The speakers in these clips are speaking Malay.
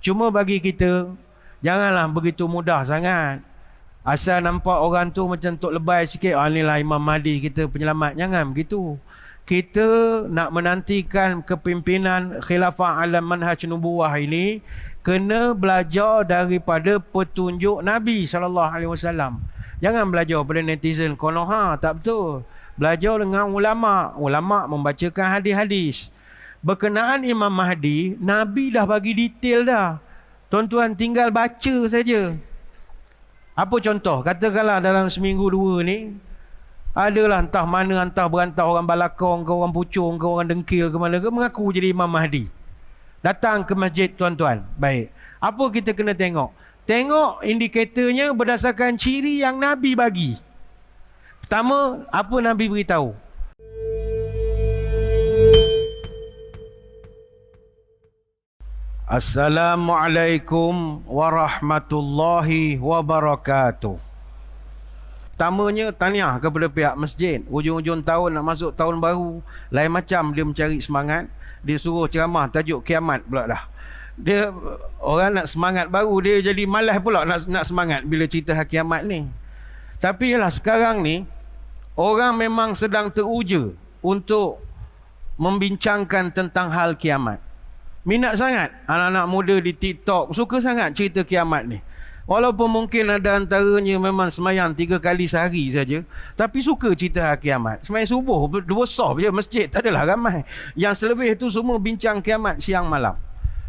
Cuma bagi kita, janganlah begitu mudah sangat. Asal nampak orang tu macam tok lebay sikit, inilah Imam Mahdi kita penyelamat. Jangan begitu. Kita nak menantikan kepimpinan khilafah alam manhaj nubuwah ini, kena belajar daripada petunjuk Nabi SAW. Jangan belajar pada netizen Konoha, tak betul. Belajar dengan ulama. Ulama membacakan hadis-hadis. Berkenaan Imam Mahdi, Nabi dah bagi detail dah. Tuan-tuan tinggal baca saja. Apa contoh? Katakanlah dalam seminggu dua ni, adalah entah mana, entah berantah orang balakong ke orang pucung ke orang dengkil ke mana ke, mengaku jadi Imam Mahdi. Datang ke masjid tuan-tuan. Baik. Apa kita kena tengok? Tengok indikatornya berdasarkan ciri yang Nabi bagi. Pertama, apa Nabi beritahu? Assalamualaikum warahmatullahi wabarakatuh. Pertamanya tahniah kepada pihak masjid. Hujung-hujung tahun nak masuk tahun baru, lain macam dia mencari semangat. Dia suruh ceramah tajuk kiamat pula dah. Dia orang nak semangat baru, dia jadi malas pula nak semangat bila cerita hari kiamat ni. Tapi ialah sekarang ni orang memang sedang teruja untuk membincangkan tentang hal kiamat. Minat sangat anak-anak muda di TikTok, suka sangat cerita kiamat ni. Walaupun mungkin ada antaranya memang semayang 3 kali sehari saja, tapi suka cerita hari kiamat. Semayang subuh 2 soh je masjid, tak adalah ramai. Yang selebih tu semua bincang kiamat siang malam.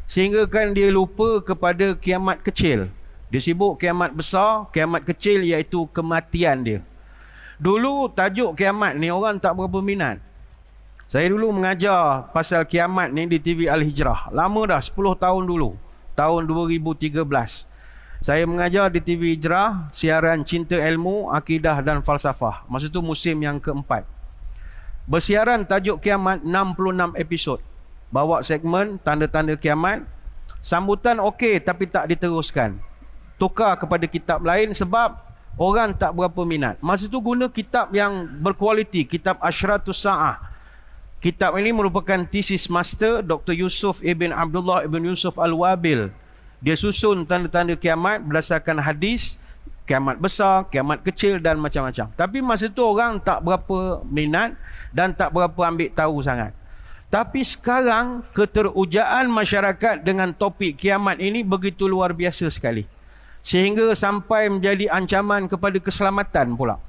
Sehingga kan dia lupa kepada kiamat kecil. Dia sibuk kiamat besar, kiamat kecil iaitu kematian dia. Dulu tajuk kiamat ni orang tak berapa minat. Saya dulu mengajar pasal kiamat ni di TV Al-Hijrah. Lama dah, 10 tahun dulu. Tahun 2013. Saya mengajar di TV Hijrah, siaran Cinta Ilmu, Akidah dan Falsafah. Masa tu musim yang keempat. Bersiaran tajuk kiamat 66 episod. Bawa segmen tanda-tanda kiamat. Sambutan okey tapi tak diteruskan. Tukar kepada kitab lain sebab orang tak berapa minat. Masa tu guna kitab yang berkualiti, kitab Asyratus Sa'ah. Kitab ini merupakan tesis master Dr. Yusuf Ibn Abdullah Ibn Yusuf Al-Wabil. Dia susun tanda-tanda kiamat berdasarkan hadis, kiamat besar, kiamat kecil dan macam-macam. Tapi masa tu orang tak berapa minat dan tak berapa ambil tahu sangat. Tapi sekarang keterujaan masyarakat dengan topik kiamat ini begitu luar biasa sekali. Sehingga sampai menjadi ancaman kepada keselamatan pula.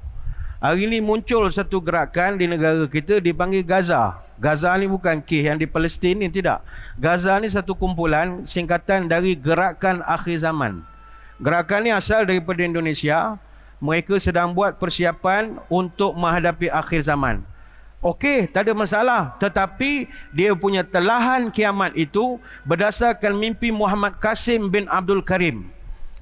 Hari ini muncul satu gerakan di negara kita dipanggil Gaza. Gaza ni bukan kes yang di Palestin ni, tidak. Gaza ni satu kumpulan singkatan dari Gerakan Akhir Zaman. Gerakan ni asal daripada Indonesia. Mereka sedang buat persiapan untuk menghadapi akhir zaman. Okey, tak ada masalah. Tetapi dia punya telahan kiamat itu berdasarkan mimpi Muhammad Qasim bin Abdul Karim.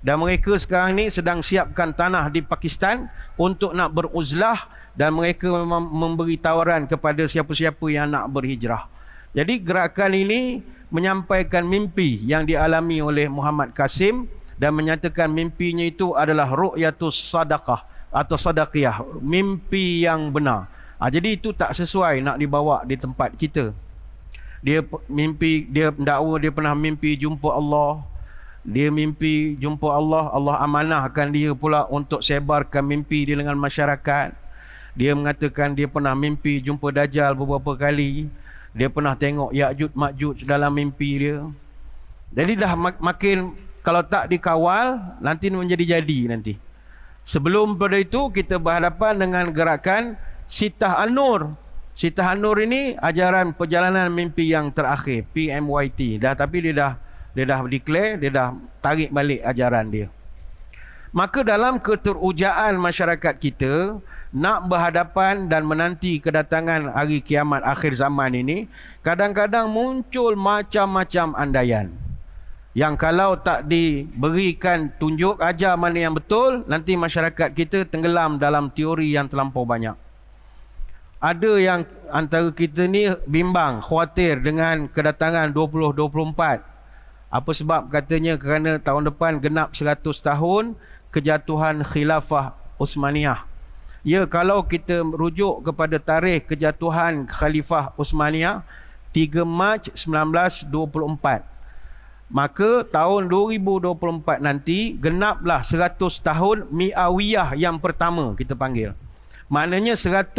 Dan mereka sekarang ni sedang siapkan tanah di Pakistan untuk nak beruzlah, dan mereka memang memberi tawaran kepada siapa-siapa yang nak berhijrah. Jadi gerakan ini menyampaikan mimpi yang dialami oleh Muhammad Qasim dan menyatakan mimpinya itu adalah ru'yatus sadaqah atau sadaqiyah, mimpi yang benar. Jadi itu tak sesuai nak dibawa di tempat kita. Dia mimpi, dia mendakwa dia pernah mimpi jumpa Allah. Dia mimpi jumpa Allah, Allah amanahkan dia pula untuk sebarkan mimpi dia dengan masyarakat. Dia mengatakan dia pernah mimpi jumpa Dajjal beberapa kali. Dia pernah tengok Ya'juj Ma'juj dalam mimpi dia. Jadi dah makin, kalau tak dikawal, nanti menjadi-jadi nanti. Sebelum pada itu, kita berhadapan dengan gerakan Sitah An-Nur. Sitah An-Nur ini ajaran perjalanan mimpi yang terakhir, PMYT. Tapi dia dah declare, dia dah tarik balik ajaran dia. Maka dalam keterujaan masyarakat kita nak berhadapan dan menanti kedatangan hari kiamat akhir zaman ini, kadang-kadang muncul macam-macam andaian yang kalau tak diberikan tunjuk ajar mana yang betul, nanti masyarakat kita tenggelam dalam teori yang terlampau banyak. Ada yang antara kita ni bimbang, khawatir dengan kedatangan 2024. Apa sebab? Katanya kerana tahun depan genap 100 tahun kejatuhan Khilafah Uthmaniyah. Ya, kalau kita rujuk kepada tarikh kejatuhan Khalifah Uthmaniyah 3 Mac 1924. Maka tahun 2024 nanti genaplah 100 tahun Mi'awiyah yang pertama kita panggil. Maknanya 100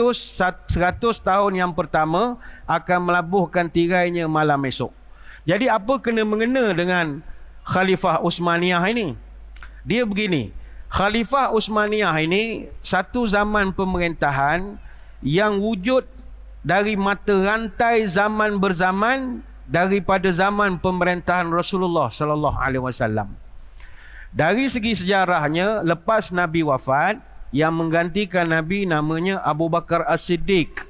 tahun yang pertama akan melabuhkan tirainya malam esok. Jadi apa kena mengena dengan Khalifah Uthmaniyah ini? Dia begini, Khalifah Uthmaniyah ini satu zaman pemerintahan yang wujud dari mata rantai zaman berzaman daripada zaman pemerintahan Rasulullah sallallahu alaihi wasallam. Dari segi sejarahnya, lepas Nabi wafat, yang menggantikan Nabi namanya Abu Bakar As-Siddiq.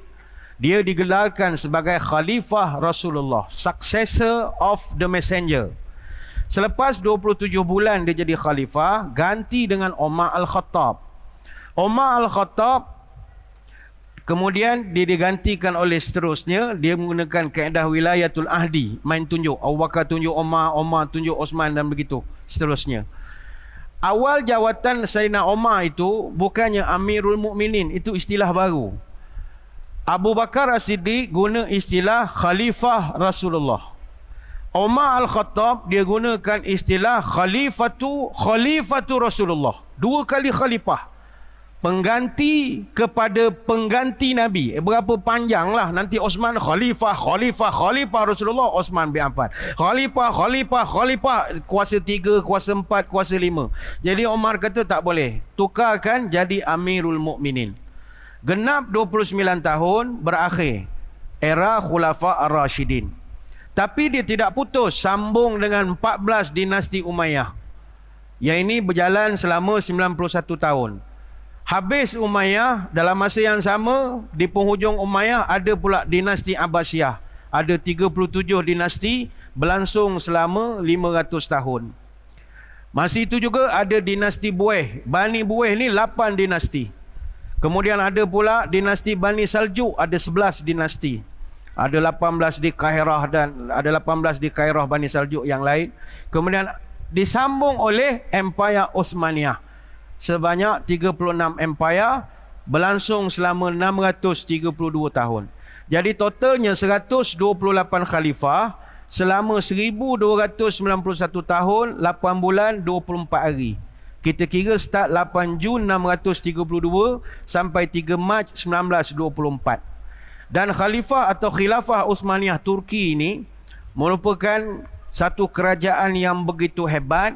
Dia digelarkan sebagai Khalifah Rasulullah, successor of the messenger. Selepas 27 bulan dia jadi khalifah, ganti dengan Umar Al-Khattab. Umar Al-Khattab kemudian dia digantikan oleh seterusnya. Dia menggunakan kaedah wilayatul ahdi, main tunjuk. Abu Bakar tunjuk Umar, Umar tunjuk Osman dan begitu seterusnya. Awal jawatan Sayyidina Umar itu bukannya Amirul Mukminin, itu istilah baru. Abu Bakar As-Siddiq guna istilah Khalifah Rasulullah. Umar Al-Khattab dia gunakan istilah Khalifatu Rasulullah. Dua kali khalifah. Pengganti kepada pengganti Nabi. Berapa panjanglah nanti Osman Khalifah Rasulullah, Osman bin Affan. Khalifah, kuasa 3, kuasa 4, kuasa 5. Jadi Umar kata tak boleh. Tukarkan jadi Amirul Mukminin. Genap 29 tahun berakhir era Khulafa Ar-Rashidin. Tapi dia tidak putus sambung dengan 14 dinasti Umayyah. Yang ini berjalan selama 91 tahun. Habis Umayyah, dalam masa yang sama di penghujung Umayyah ada pula dinasti Abbasiyah. Ada 37 dinasti berlangsung selama 500 tahun. Masih itu juga ada dinasti Buaih. Bani Buaih ni 8 dinasti. Kemudian ada pula dinasti Bani Saljuk, ada 11 dinasti. Ada 18 di Kairah dan ada 18 di Kairah Bani Saljuk yang lain. Kemudian disambung oleh Empire Uthmaniyah. Sebanyak 36 empire berlangsung selama 632 tahun. Jadi totalnya 128 khalifah selama 1291 tahun, 8 bulan, 24 hari. Kita kira start 8 Jun 632 sampai 3 Mac 1924. Dan khalifah atau khilafah Uthmaniyah Turki ini merupakan satu kerajaan yang begitu hebat,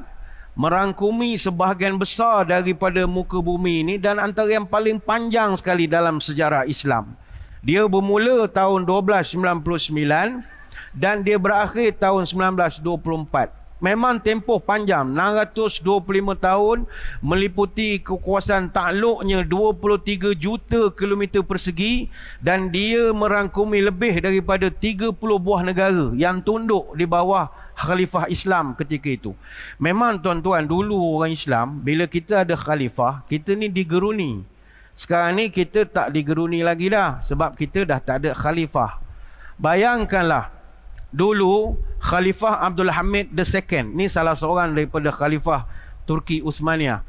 merangkumi sebahagian besar daripada muka bumi ini dan antara yang paling panjang sekali dalam sejarah Islam. Dia bermula tahun 1299 dan dia berakhir tahun 1924. Memang tempoh panjang, 625 tahun, meliputi kekuasaan takluknya 23 juta kilometer persegi dan dia merangkumi lebih daripada 30 buah negara yang tunduk di bawah khalifah Islam ketika itu. Memang tuan-tuan, dulu orang Islam bila kita ada khalifah, kita ni digeruni. Sekarang ni kita tak digeruni lagi dah sebab kita dah tak ada khalifah. Bayangkanlah, dulu Khalifah Abdul Hamid II ni salah seorang daripada khalifah Turki Uthmaniyah.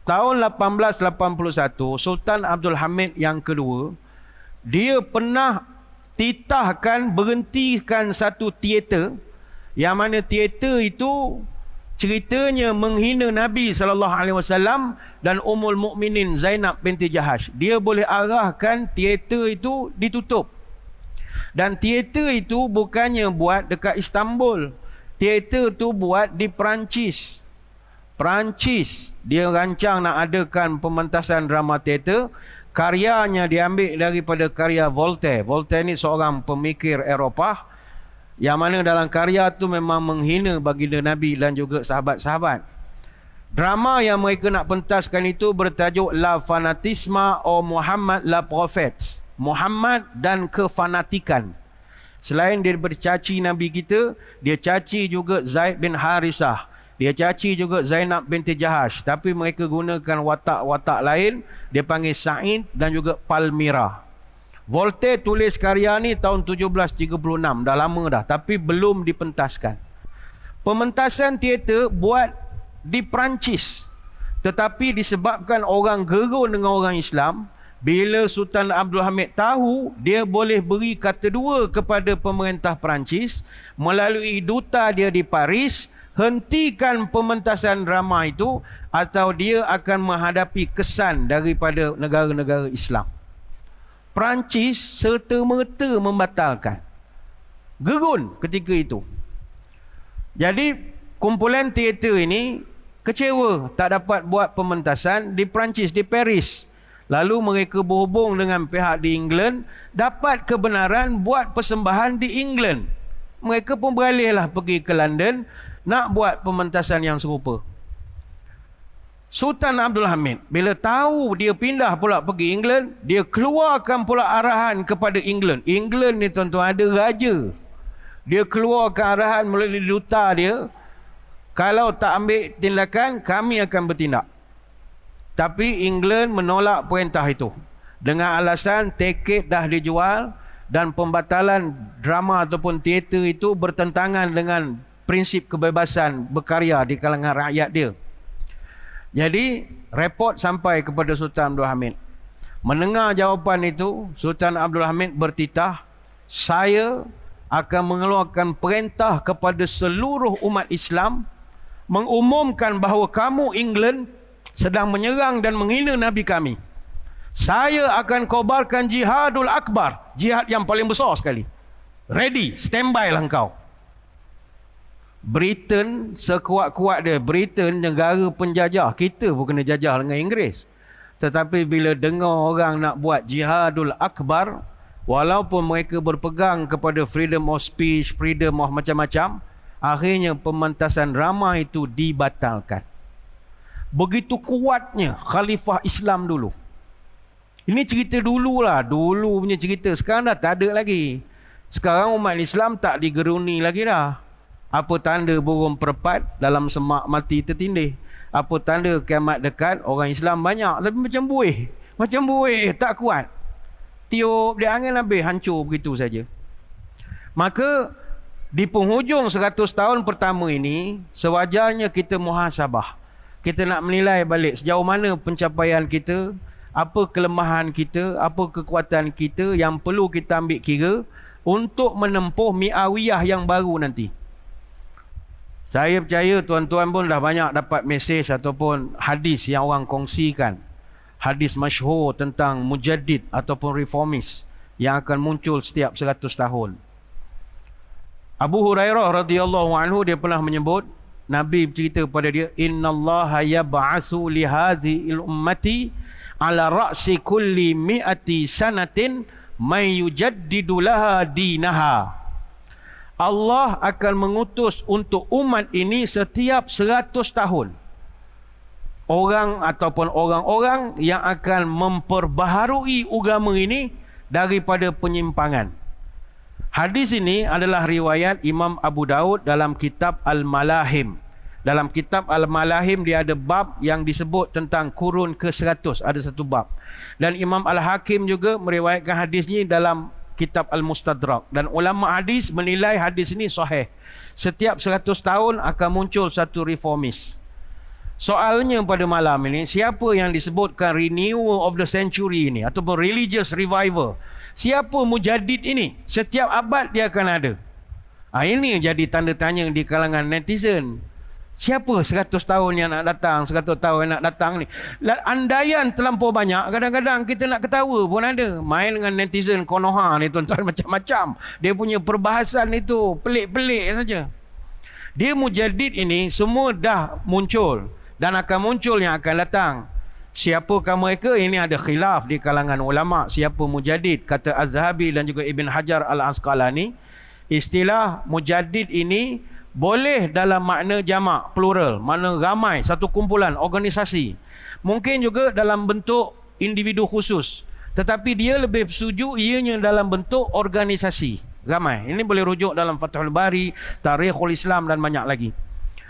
Tahun 1881, Sultan Abdul Hamid yang kedua, dia pernah titahkan berhentikan satu teater, yang mana teater itu ceritanya menghina Nabi SAW dan Ummul Mukminin Zainab binti Jahash. Dia boleh arahkan teater itu ditutup. Dan teater itu bukannya buat dekat Istanbul. Teater tu buat di Perancis. Perancis dia rancang nak adakan pementasan drama teater. Karyanya diambil daripada karya Voltaire. Voltaire ni seorang pemikir Eropah yang mana dalam karya tu memang menghina baginda Nabi dan juga sahabat-sahabat. Drama yang mereka nak pentaskan itu bertajuk La Fanatisme au Muhammad la Prophète. Muhammad dan kefanatikan. Selain dia bercaci Nabi kita, dia caci juga Zaid bin Harisah. Dia caci juga Zainab binti Jahash. Tapi mereka gunakan watak-watak lain. Dia panggil Sa'id dan juga Palmyra. Voltaire tulis karya ni tahun 1736. Dah lama dah. Tapi belum dipentaskan. Pementasan teater buat di Perancis. Tetapi disebabkan orang gerun dengan orang Islam, bila Sultan Abdul Hamid tahu, dia boleh beri kata dua kepada pemerintah Perancis melalui duta dia di Paris, hentikan pementasan drama itu, atau dia akan menghadapi kesan daripada negara-negara Islam. Perancis serta-merta membatalkan. Gerun ketika itu. Jadi kumpulan teater ini kecewa tak dapat buat pementasan di Perancis, di Paris. Lalu mereka berhubung dengan pihak di England, dapat kebenaran buat persembahan di England. Mereka pun beralihlah pergi ke London nak buat pementasan yang serupa. Sultan Abdul Hamid bila tahu dia pindah pula pergi England, dia keluarkan pula arahan kepada England. England ni tuan-tuan ada raja. Dia keluarkan arahan melalui duta dia, kalau tak ambil tindakan, kami akan bertindak. Tapi England menolak perintah itu dengan alasan tiket dah dijual dan pembatalan drama ataupun teater itu bertentangan dengan prinsip kebebasan berkarya di kalangan rakyat dia. Jadi report sampai kepada Sultan Abdul Hamid. Mendengar jawapan itu, Sultan Abdul Hamid bertitah, saya akan mengeluarkan perintah kepada seluruh umat Islam mengumumkan bahawa kamu England sedang menyerang dan menghina Nabi kami. Saya akan kobarkan jihadul akbar, jihad yang paling besar sekali. Ready, standby lah engkau. Britain sekuat-kuat dia, Britain negara penjajah, kita pun kena jajah dengan Inggeris. Tetapi bila dengar orang nak buat jihadul akbar, walaupun mereka berpegang kepada freedom of speech, freedom of macam-macam, akhirnya pementasan drama itu dibatalkan. Begitu kuatnya khalifah Islam dulu. Ini cerita dululah, dulu punya cerita. Sekarang dah tak ada lagi. Sekarang umat Islam tak digeruni lagi dah. Apa tanda burung perpat dalam semak mati tertindih? Apa tanda kiamat dekat? Orang Islam banyak tapi macam buih. Macam buih, tak kuat. Tiup dia angin habis, hancur begitu saja. Maka di penghujung 100 tahun pertama ini, sewajarnya kita muhasabah. Kita nak menilai balik sejauh mana pencapaian kita, apa kelemahan kita, apa kekuatan kita yang perlu kita ambil kira untuk menempuh Mi'awiyah yang baru nanti. Saya percaya tuan-tuan pun dah banyak dapat mesej ataupun hadis yang orang kongsikan. Hadis masyhur tentang mujaddid ataupun reformis yang akan muncul setiap 100 tahun. Abu Hurairah radhiyallahu anhu dia pernah menyebut, Nabi bercerita kepada dia, innallaha yab'atsu li hadhil ummati ala ra'si kulli mi'ati sanatin may yujaddidu laha dinaha. Allah akan mengutus untuk umat ini setiap 100 tahun orang ataupun orang-orang yang akan memperbaharui agama ini daripada penyimpangan. Hadis ini adalah riwayat Imam Abu Daud dalam kitab Al-Malahim. Dalam kitab Al-Malahim dia ada bab yang disebut tentang kurun ke-100, ada satu bab. Dan Imam Al-Hakim juga meriwayatkan hadis ini dalam kitab Al-Mustadrak, dan ulama hadis menilai hadis ini sahih. Setiap 100 tahun akan muncul satu reformis. Soalnya pada malam ini, siapa yang disebutkan renewal of the century ini ataupun religious revival? Siapa mujaddid ini? Setiap abad dia akan ada. Ini jadi tanda tanya di kalangan netizen. Siapa 100 tahun yang nak datang, 100 tahun yang nak datang ni? Andaian terlampau banyak, kadang-kadang kita nak ketawa pun ada. Main dengan netizen Konoha ni tuan-tuan, macam-macam. Dia punya perbahasan itu pelik-pelik saja. Dia mujaddid ini semua dah muncul dan akan muncul yang akan datang. Siapakah mereka? Ini ada khilaf di kalangan ulama. Siapa mujaddid? Kata Az-Zahabi dan juga Ibn Hajar Al-Asqalani, istilah mujaddid ini boleh dalam makna jamak, plural, makna ramai, satu kumpulan, organisasi. Mungkin juga dalam bentuk individu khusus. Tetapi dia lebih setuju ianya dalam bentuk organisasi, ramai. Ini boleh rujuk dalam Fathul Bari, Tarikhul Islam dan banyak lagi.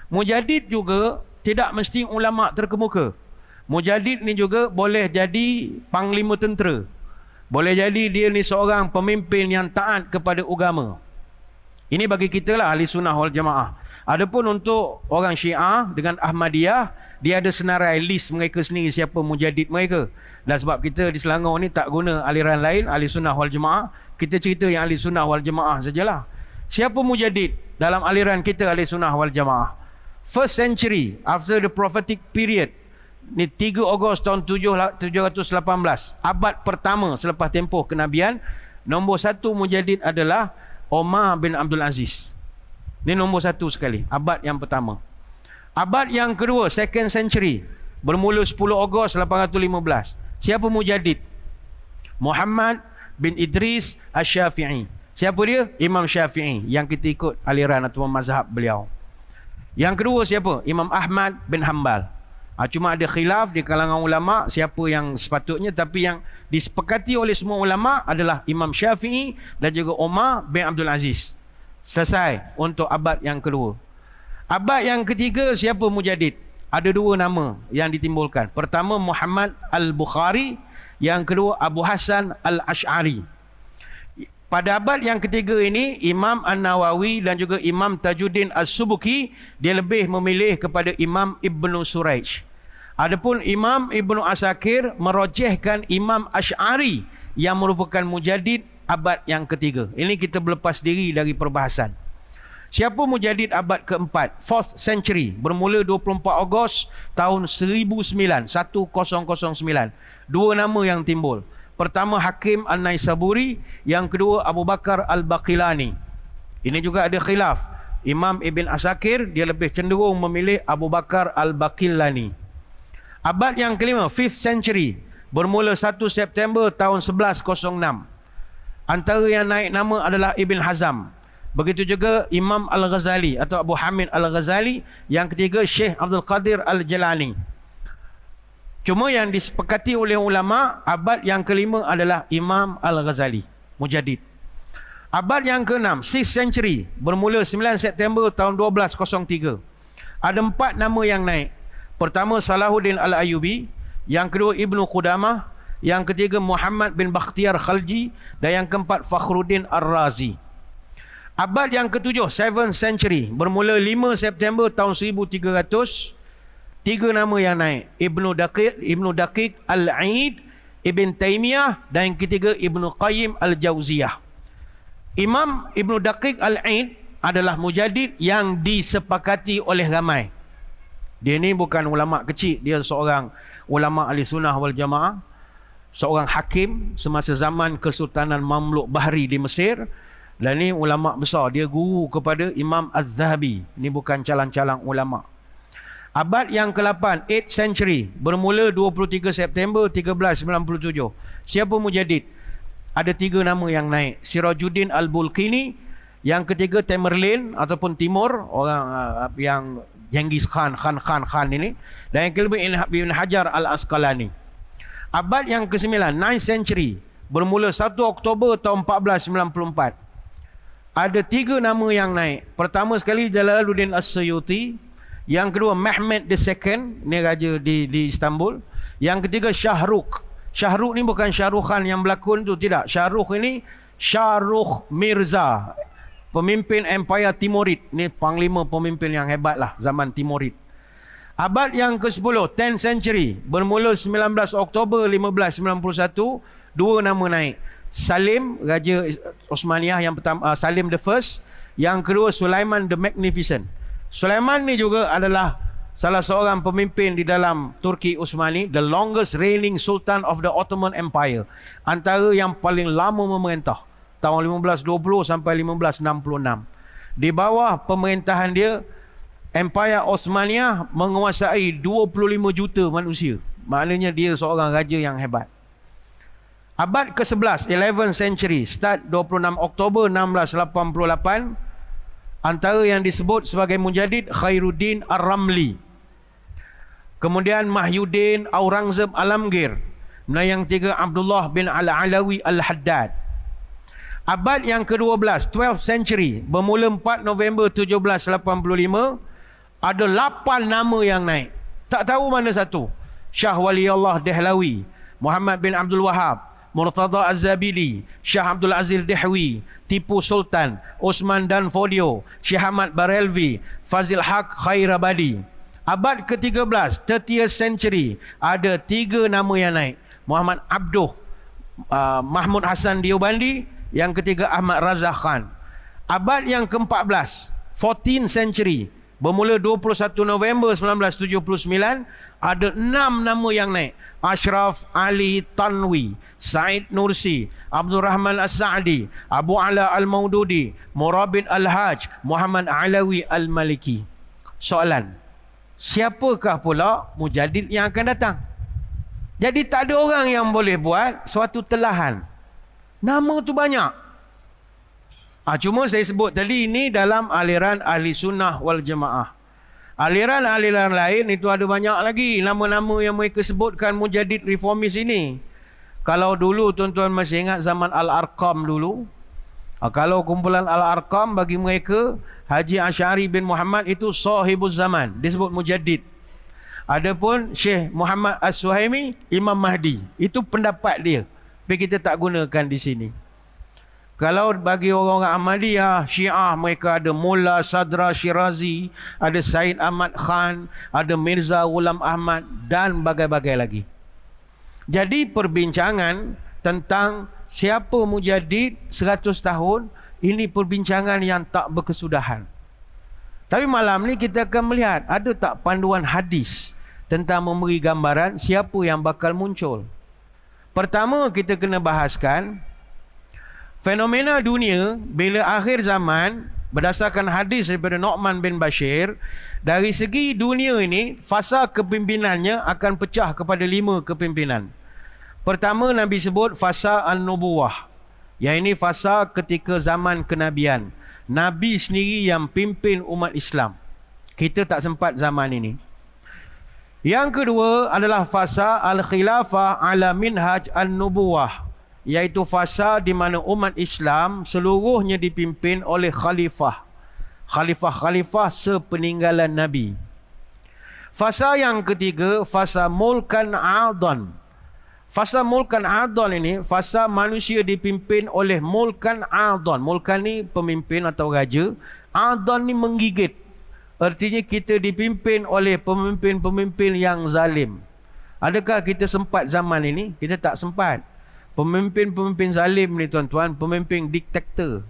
Mujaddid juga tidak mesti ulama terkemuka. Mujaddid ni juga boleh jadi panglima tentera. Boleh jadi dia ni seorang pemimpin yang taat kepada agama. Ini bagi kita lah ahli sunnah wal jamaah. Adapun untuk orang Syiah dengan Ahmadiyah, dia ada senarai list mereka sendiri siapa mujaddid mereka. Dan sebab kita di Selangor ni tak guna aliran lain, ahli sunnah wal jamaah, kita cerita yang ahli sunnah wal jamaah sajalah. Siapa mujaddid dalam aliran kita ahli sunnah wal jamaah? first century after the prophetic period, ni 3 Ogos tahun 718, abad pertama selepas tempoh kenabian. Nombor 1 mujaddid adalah Omar bin Abdul Aziz. Ni nombor 1 sekali, abad yang pertama. Abad yang kedua, second century, bermula 10 Ogos 815. Siapa mujaddid? Muhammad bin Idris Asy-Syafi'i. Siapa dia? Imam Syafi'i, yang kita ikut aliran atau mazhab beliau. Yang kedua siapa? Imam Ahmad bin Hanbal. Cuma ada khilaf di kalangan ulama siapa yang sepatutnya, tapi yang disepakati oleh semua ulama adalah Imam Syafi'i dan juga Umar bin Abdul Aziz. Selesai untuk abad yang kedua. Abad yang ketiga siapa mujaddid? Ada 2 nama yang ditimbulkan. Pertama Muhammad Al-Bukhari, yang kedua Abu Hasan Al-Ash'ari. Pada abad yang ketiga ini, Imam An-Nawawi dan juga Imam Tajuddin As-Subuki, dia lebih memilih kepada Imam Ibnu Suraij. Adapun Imam Ibnu Asakir merojehkan Imam Ash'ari yang merupakan mujaddid abad yang ketiga. Ini kita berlepas diri dari perbahasan. Siapa mujaddid abad keempat? 4th century, bermula 24 Ogos tahun 1009. 2 nama yang timbul. Pertama Hakim An-Naisaburi, yang kedua Abu Bakar Al-Baqilani. Ini juga ada khilaf. Imam Ibn Asakir dia lebih cenderung memilih Abu Bakar Al-Baqilani. Abad yang kelima, 5th century, bermula 1 September tahun 1106. Antara yang naik nama adalah Ibn Hazm. Begitu juga Imam Al-Ghazali atau Abu Hamid Al-Ghazali. Yang ketiga Syekh Abdul Qadir Al-Jalani. Cuma yang disepakati oleh ulama, abad yang kelima adalah Imam Al-Ghazali, mujaddid. Abad yang keenam, 6th century, bermula 9 September tahun 1203. Ada 4 nama yang naik. Pertama Salahuddin Al-Ayyubi, yang kedua Ibnu Qudamah, yang ketiga Muhammad bin Bakhtiar Khalji, dan yang keempat Fakhruddin Ar-Razi. Abad yang ketujuh, 7th century, bermula 5 September tahun 1300. 3 nama yang naik. Ibnu Daqiq Al-Aid, Ibn Taymiyah, dan yang ketiga Ibnu Qayyim Al-Jauziyah. Imam Ibnu Daqiq Al-Aid adalah mujaddid yang disepakati oleh ramai. Dia ni bukan ulama kecil, dia seorang ulama ahli sunnah wal jamaah, seorang hakim semasa zaman Kesultanan Mamluk Bahri di Mesir, dan ni ulama besar. Dia guru kepada Imam Az-Zahabi. Ni bukan calang-calang ulama. Abad yang ke-8, 8th century, bermula 23 September 1397. Siapa mujaddid? Ada 3 nama yang naik. Sirajuddin Al-Bulqini, yang ketiga Tamerlane ataupun Timur, orang yang Genghis Khan ini, dan yang kelima Ibn Hajar Al-Asqalani. Abad yang ke-9, 9th century, bermula 1 Oktober tahun 1494. Ada 3 nama yang naik. Pertama sekali Jalaluddin As-Suyuti, yang kedua Mehmed II, ni raja di Istanbul. Yang ketiga Shahrukh. Shahrukh ni bukan Shahrukh Khan yang berlakon tu, tidak. Shahrukh ini Shahrukh Mirza, pemimpin Empire Timurid. Ni panglima pemimpin yang hebat lah zaman Timurid. Abad yang ke-10, 10th century, bermula 19 Oktober 1591. 2 nama naik. Salim, raja Osmaniyah yang pertama, Salim the First. Yang kedua Sulaiman the Magnificent. Sulaiman ni juga adalah salah seorang pemimpin di dalam Turki Utsmani, the longest reigning sultan of the Ottoman Empire, antara yang paling lama memerintah, tahun 1520 sampai 1566. Di bawah pemerintahan dia, Empire Osmaniyah menguasai 25 juta manusia. Maknanya dia seorang raja yang hebat. Abad ke-11, 11th century, start 26 Oktober 1688. Antara yang disebut sebagai mujaddid Khairuddin Ar-Ramli. Kemudian Mahyuddin Aurangzeb Alamgir. Dan yang ketiga Abdullah bin Al-Alawi Al-Haddad. Abad yang ke-12, 12th century, bermula 4 November 1785. Ada 8 nama yang naik. Tak tahu mana satu. Shah Waliullah Dehlawi, Muhammad bin Abdul Wahab, Murtada Az-Zabidi, Shah Abdul Aziz Dehwi, Tipu Sultan, Osman Danfodio, Syekh Ahmad Barelvi, Fazil Haq Khairabadi. Abad ke-13, 30th century, ada 3 nama yang naik. Muhammad Abduh, Mahmud Hasan Diobandi, yang ketiga Ahmad Razak Khan. Abad yang ke-14, 14th century, Bermula 21 November 1979, ada 6 nama yang naik. Ashraf Ali Tanwi, Said Nursi, Abdul Rahman As-Sa'di, Abu Ala Al-Maududi, Murabit Al-Haj, Muhammad Alawi Al-Maliki. Soalan, siapakah pula mujaddid yang akan datang? Jadi tak ada orang yang boleh buat suatu telahan. Nama tu banyak. Cuma saya sebut tadi ini dalam aliran ahli sunnah wal jamaah. Aliran-aliran lain itu ada banyak lagi nama-nama yang mereka sebutkan mujaddid reformis ini. Kalau dulu tuan-tuan masih ingat zaman Al-Arqam dulu. Kalau kumpulan Al-Arqam bagi mereka, Haji Asy'ari bin Muhammad itu sahibuz zaman, disebut mujaddid. Adapun Syekh Muhammad As-Suhaimi, Imam Mahdi. Itu pendapat dia. Tapi kita tak gunakan di sini. Kalau bagi orang-orang Ahmadiyah, Syiah, mereka ada Mullah Sadra Shirazi, ada Said Ahmad Khan, ada Mirza Ghulam Ahmad dan bagai-bagai lagi. Jadi perbincangan tentang siapa mujaddid 100 tahun, ini perbincangan yang tak berkesudahan. Tapi malam ni kita akan melihat ada tak panduan hadis tentang memberi gambaran siapa yang bakal muncul. Pertama kita kena bahaskan fenomena dunia bila akhir zaman berdasarkan hadis daripada Nu'man bin Bashir, dari segi dunia ini fasa kepimpinannya akan pecah kepada 5 kepimpinan. Pertama Nabi sebut fasa an-nubuwah, yang ini fasa ketika zaman kenabian. Nabi sendiri yang pimpin umat Islam. Kita tak sempat zaman ini. Yang kedua adalah fasa al-khilafah ala minhaj an-nubuwah, iaitu fasa di mana umat Islam seluruhnya dipimpin oleh khalifah. Khalifah-khalifah sepeninggalan Nabi. Fasa yang ketiga, fasa mulkan adhan. Fasa mulkan adhan ini, fasa manusia dipimpin oleh mulkan adhan. Mulkan ni pemimpin atau raja. Adhan ni menggigit. Artinya kita dipimpin oleh pemimpin-pemimpin yang zalim. Adakah kita sempat zaman ini? Kita tak sempat. Pemimpin-pemimpin zalim ni tuan-tuan, pemimpin diktator,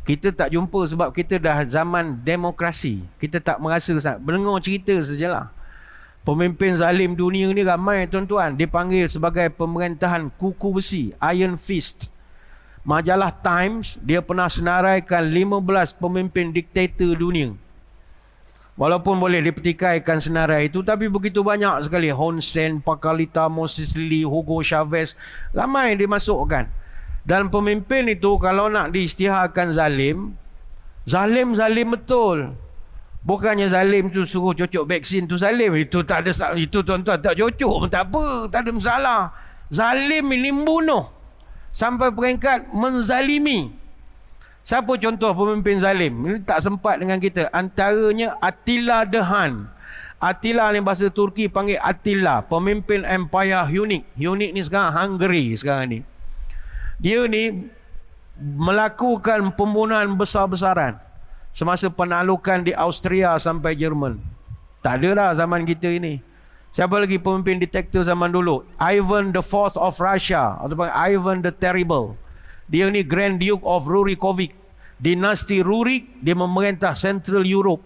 kita tak jumpa sebab kita dah zaman demokrasi. Kita tak merasa sangat. Mendengar cerita sajalah. Pemimpin zalim dunia ni ramai tuan-tuan. Dipanggil sebagai pemerintahan kuku besi, Iron Fist. Majalah Times, dia pernah senaraikan 15 pemimpin diktator dunia. Walaupun boleh dipetikaikan senarai itu, tapi begitu banyak sekali. Hun Sen, Pakalita, Moses Lee, Hugo Chavez, ramai dimasukkan. Dan pemimpin itu kalau nak diisytiharkan zalim, zalim betul. Bukannya zalim tu suruh cocok vaksin tu zalim. Itu tak ada, itu tuan-tuan tak cocok, tak apa, tak ada masalah. Zalim ini membunuh sampai peringkat menzalimi. Siapa contoh pemimpin zalim? Ini tak sempat dengan kita. Antaranya Attila the Hun. Attila ni bahasa Turki panggil Attila, pemimpin Empire Hunnik. Hunnik ni sekarang Hungary sekarang ni. Dia ni melakukan pembunuhan besar-besaran semasa penaklukan di Austria sampai Jerman. Tak ada lah zaman kita ini. Siapa lagi pemimpin diktator zaman dulu? Ivan the Fourth of Russia, ataupun Ivan the Terrible. Dia ni Grand Duke of Rurikovic. Dinasti Rurik, dia memerintah Central Europe.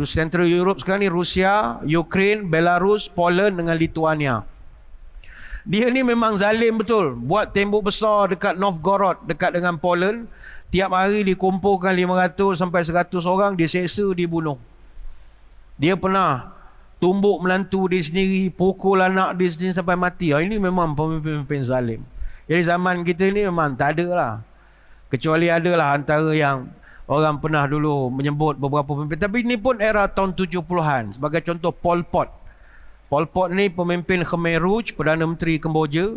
Central Europe sekarang ni Rusia, Ukraine, Belarus, Poland dengan Lithuania. Dia ni memang zalim betul. Buat tembok besar dekat Novgorod, dekat dengan Poland. Tiap hari dikumpulkan 500 sampai 100 orang, diseksa, dibunuh. Dia pernah tumbuk menantu dia sendiri, pukul anak dia sendiri sampai mati. Ini memang pemimpin-pemimpin zalim. Jadi zaman kita ni memang tak ada lah. Kecuali adalah antara yang orang pernah dulu menyebut beberapa pemimpin. Tapi ini pun era tahun 70-an. Sebagai contoh Pol Pot. Pol Pot ni pemimpin Khmer Rouge, Perdana Menteri Kemboja.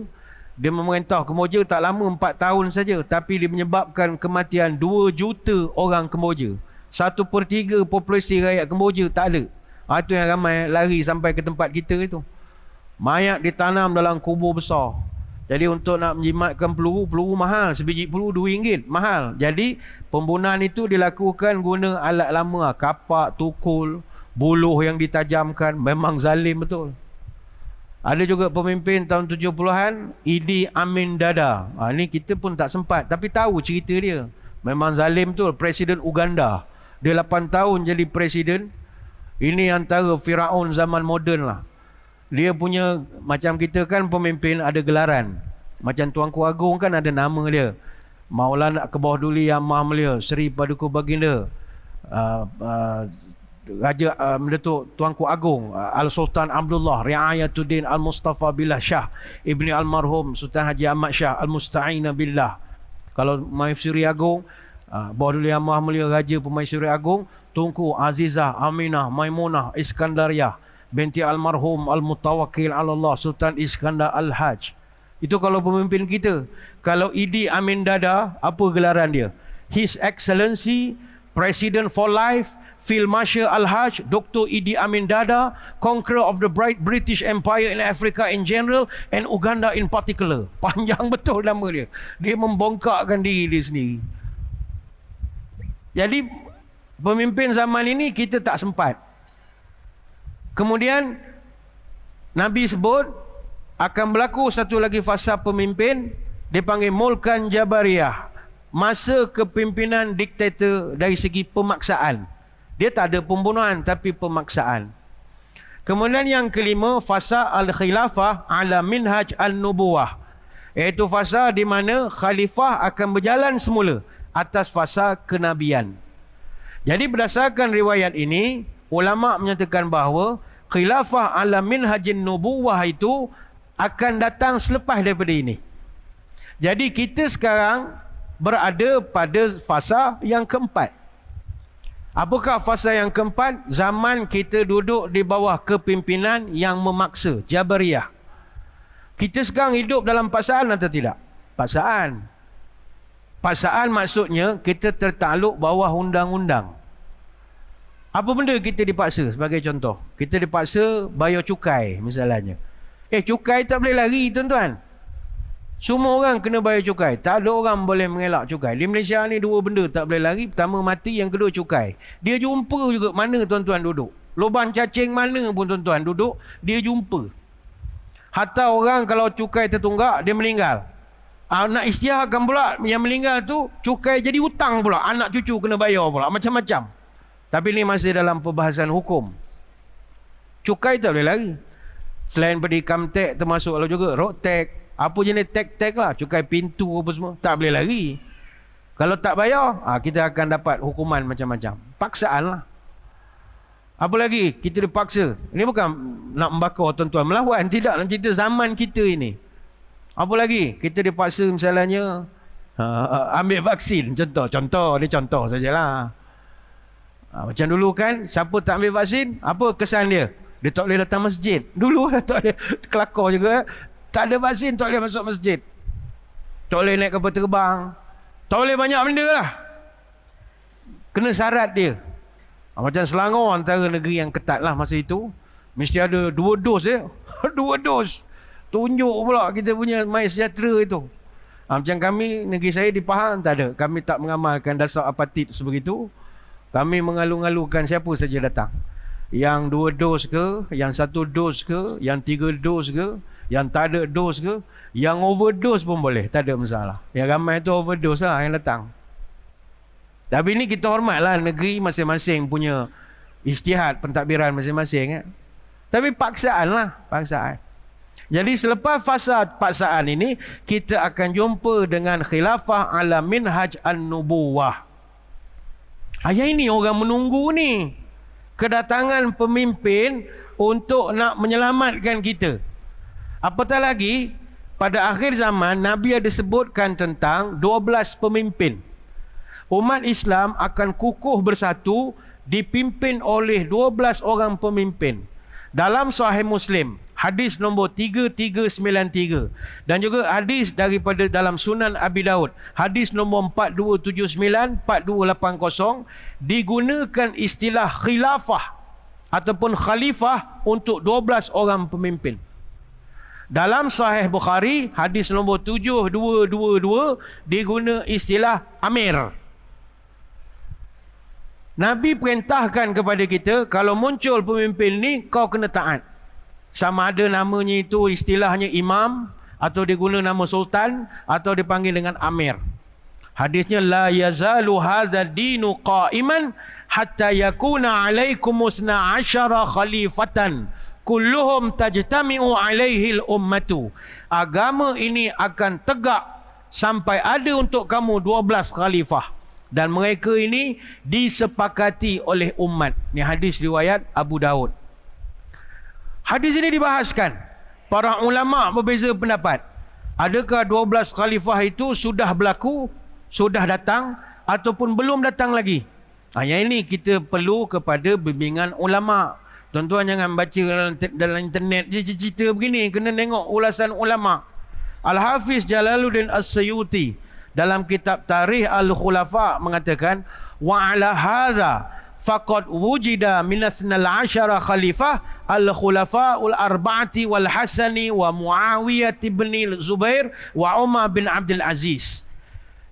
Dia memerintah Kemboja tak lama, 4 tahun saja. Tapi dia menyebabkan kematian 2 juta orang Kemboja. 1/3 populasi rakyat Kemboja tak ada. Itu yang ramai lari sampai ke tempat kita itu. Mayat ditanam dalam kubur besar. Jadi untuk nak menjimatkan peluru mahal. Sebiji peluru RM2, mahal. Jadi pembunuhan itu dilakukan guna alat lama, kapak, tukul, buluh yang ditajamkan. Memang zalim betul. Ada juga pemimpin tahun 70-an, Idi Amin Dada. Ni kita pun tak sempat, tapi tahu cerita dia. Memang zalim betul. Presiden Uganda. Dia 8 tahun jadi presiden. Ini antara Firaun zaman moden lah. Dia punya, macam kita kan pemimpin ada gelaran. Macam Tuanku Agong kan ada nama dia. Maulana Kebawah Duli Yang Maha Mulia Seri Paduka Baginda Raja Mendatuk Tuanku Agong Al-Sultan Abdullah Riayatuddin Al-Mustafa Billah Shah Ibni Almarhum Sultan Haji Ahmad Shah Al-Musta'ina Billah. Kalau Mahisuri Agong, Bawah Duli Yang Maha Mulia Raja Pemaisuri Agong Tunku Azizah Aminah Maimunah Iskandariah binti Almarhum Al-Mutawakkil Allah Sultan Iskandar Al-Hajj. Itu kalau pemimpin kita. Kalau Idi Amin Dada, apa gelaran dia? His Excellency President for Life Field Marshal Al-Hajj Dr. Idi Amin Dada, Conqueror of the Bright British Empire in Africa in general and Uganda in particular. Panjang betul nama dia. Dia membongkakkan diri dia sendiri. Jadi pemimpin zaman ini kita tak sempat. Kemudian Nabi sebut akan berlaku satu lagi fasa pemimpin, dipanggil Mulkan Jabariyah. Masa kepimpinan diktator dari segi pemaksaan. Dia tak ada pembunuhan tapi pemaksaan. Kemudian yang kelima, fasa al-khilafah ala minhaj al-nubuwah. Iaitu fasa di mana khalifah akan berjalan semula atas fasa kenabian. Jadi berdasarkan riwayat ini, ulama menyatakan bahawa khilafah ala minhajin nubuwah itu akan datang selepas daripada ini. Jadi kita sekarang berada pada fasa yang keempat. Apakah fasa yang keempat? Zaman kita duduk di bawah kepimpinan yang memaksa, Jabariyah. Kita sekarang hidup dalam paksaan atau tidak? Paksaan. Paksaan maksudnya kita tertakluk bawah undang-undang. Apa benda kita dipaksa? Sebagai contoh, kita dipaksa bayar cukai misalnya. Cukai tak boleh lari tuan-tuan. Semua orang kena bayar cukai. Tak ada orang boleh mengelak cukai. Di Malaysia ni dua benda tak boleh lari. Pertama mati, yang kedua cukai. Dia jumpa juga mana tuan-tuan duduk. Lubang cacing mana pun tuan-tuan duduk, dia jumpa. Hatta orang kalau cukai tertunggak, dia meninggal. Nak isytiharkan pula yang meninggal tu, cukai jadi hutang pula. Anak cucu kena bayar pula. Macam-macam. Tapi ni masih dalam perbahasan hukum. Cukai tak boleh lari. Selain pada income tax termasuk kalau juga road tax, apa jenis tax lah, cukai pintu apa semua, tak boleh lari. Kalau tak bayar, kita akan dapat hukuman macam-macam. Paksaan lah. Apa lagi? Kita dipaksa. Ini bukan nak membakar tuan-tuan melawan, tidak. Dalam cerita zaman kita ini. Apa lagi? Kita dipaksa misalnya ambil vaksin. Contoh ni contoh sajalah. Macam dulu kan, siapa tak ambil vaksin, apa kesan dia? Dia tak boleh datang masjid. Dulu tak boleh, kelakar juga. Tak ada vaksin, tak boleh masuk masjid. Tak boleh naik kapal terbang. Tak boleh banyak benda lah. Kena syarat dia. Macam Selangor antara negeri yang ketat lah masa itu. Mesti ada 2 dos dia. 2 dos. Tunjuk pula kita punya mai sejahtera itu. Macam kami, negeri saya di Pahang tak ada. Kami tak mengamalkan dasar apartheid sebegitu. Kami mengalu-ngalukan siapa saja datang. Yang 2 dos ke, yang 1 dos ke, yang 3 dos ke, yang tak ada dos ke, yang overdose pun boleh, tak ada masalah. Yang ramai tu overdose lah yang datang. Tapi ni kita hormatlah negeri masing-masing punya ijtihad pentadbiran masing-masing. Tapi paksaan lah, paksaan. Jadi selepas fasa paksaan ini, kita akan jumpa dengan khilafah ala minhaj an-nubuwah. Yang ini orang menunggu ni. Kedatangan pemimpin untuk nak menyelamatkan kita. Apatah lagi, pada akhir zaman, Nabi ada sebutkan tentang 12 pemimpin. Umat Islam akan kukuh bersatu, dipimpin oleh 12 orang pemimpin. Dalam Sahih Muslim, hadis nombor 3393. Dan juga hadis daripada dalam Sunan Abi Daud, hadis nombor 4279, 4280, digunakan istilah khilafah ataupun khalifah untuk 12 orang pemimpin. Dalam Sahih Bukhari, hadis nombor 7222, diguna istilah amir. Nabi perintahkan kepada kita, kalau muncul pemimpin ni, kau kena taat. Sama ada namanya itu istilahnya imam, atau diguna nama sultan, atau dipanggil dengan amir. Hadisnya, la yazalu hadza dinu qa'iman hatta yakuna alaikum 12 khalifatan kulluhum tajtami'u alaihi al-ummatu. Agama ini akan tegak sampai ada untuk kamu 12 khalifah, dan mereka ini disepakati oleh umat. Ini hadis riwayat Abu Daud. Hadis ini dibahaskan. Para ulama berbeza pendapat. Adakah 12 khalifah itu sudah berlaku, sudah datang, ataupun belum datang lagi? Yang ini kita perlu kepada bimbingan ulama. Tuan-tuan jangan baca dalam internet je cerita begini. Kena tengok ulasan ulama. Al-Hafiz Jalaluddin As-Suyuti dalam kitab Tarikh Al-Khulafa mengatakan, wa ala hadza faqad wujida minasnal 'ashara khalifah al-khulafa'ul arba'ati wal Hasani wa Muawiyah bin Zubair wa Umar bin Abdul Aziz.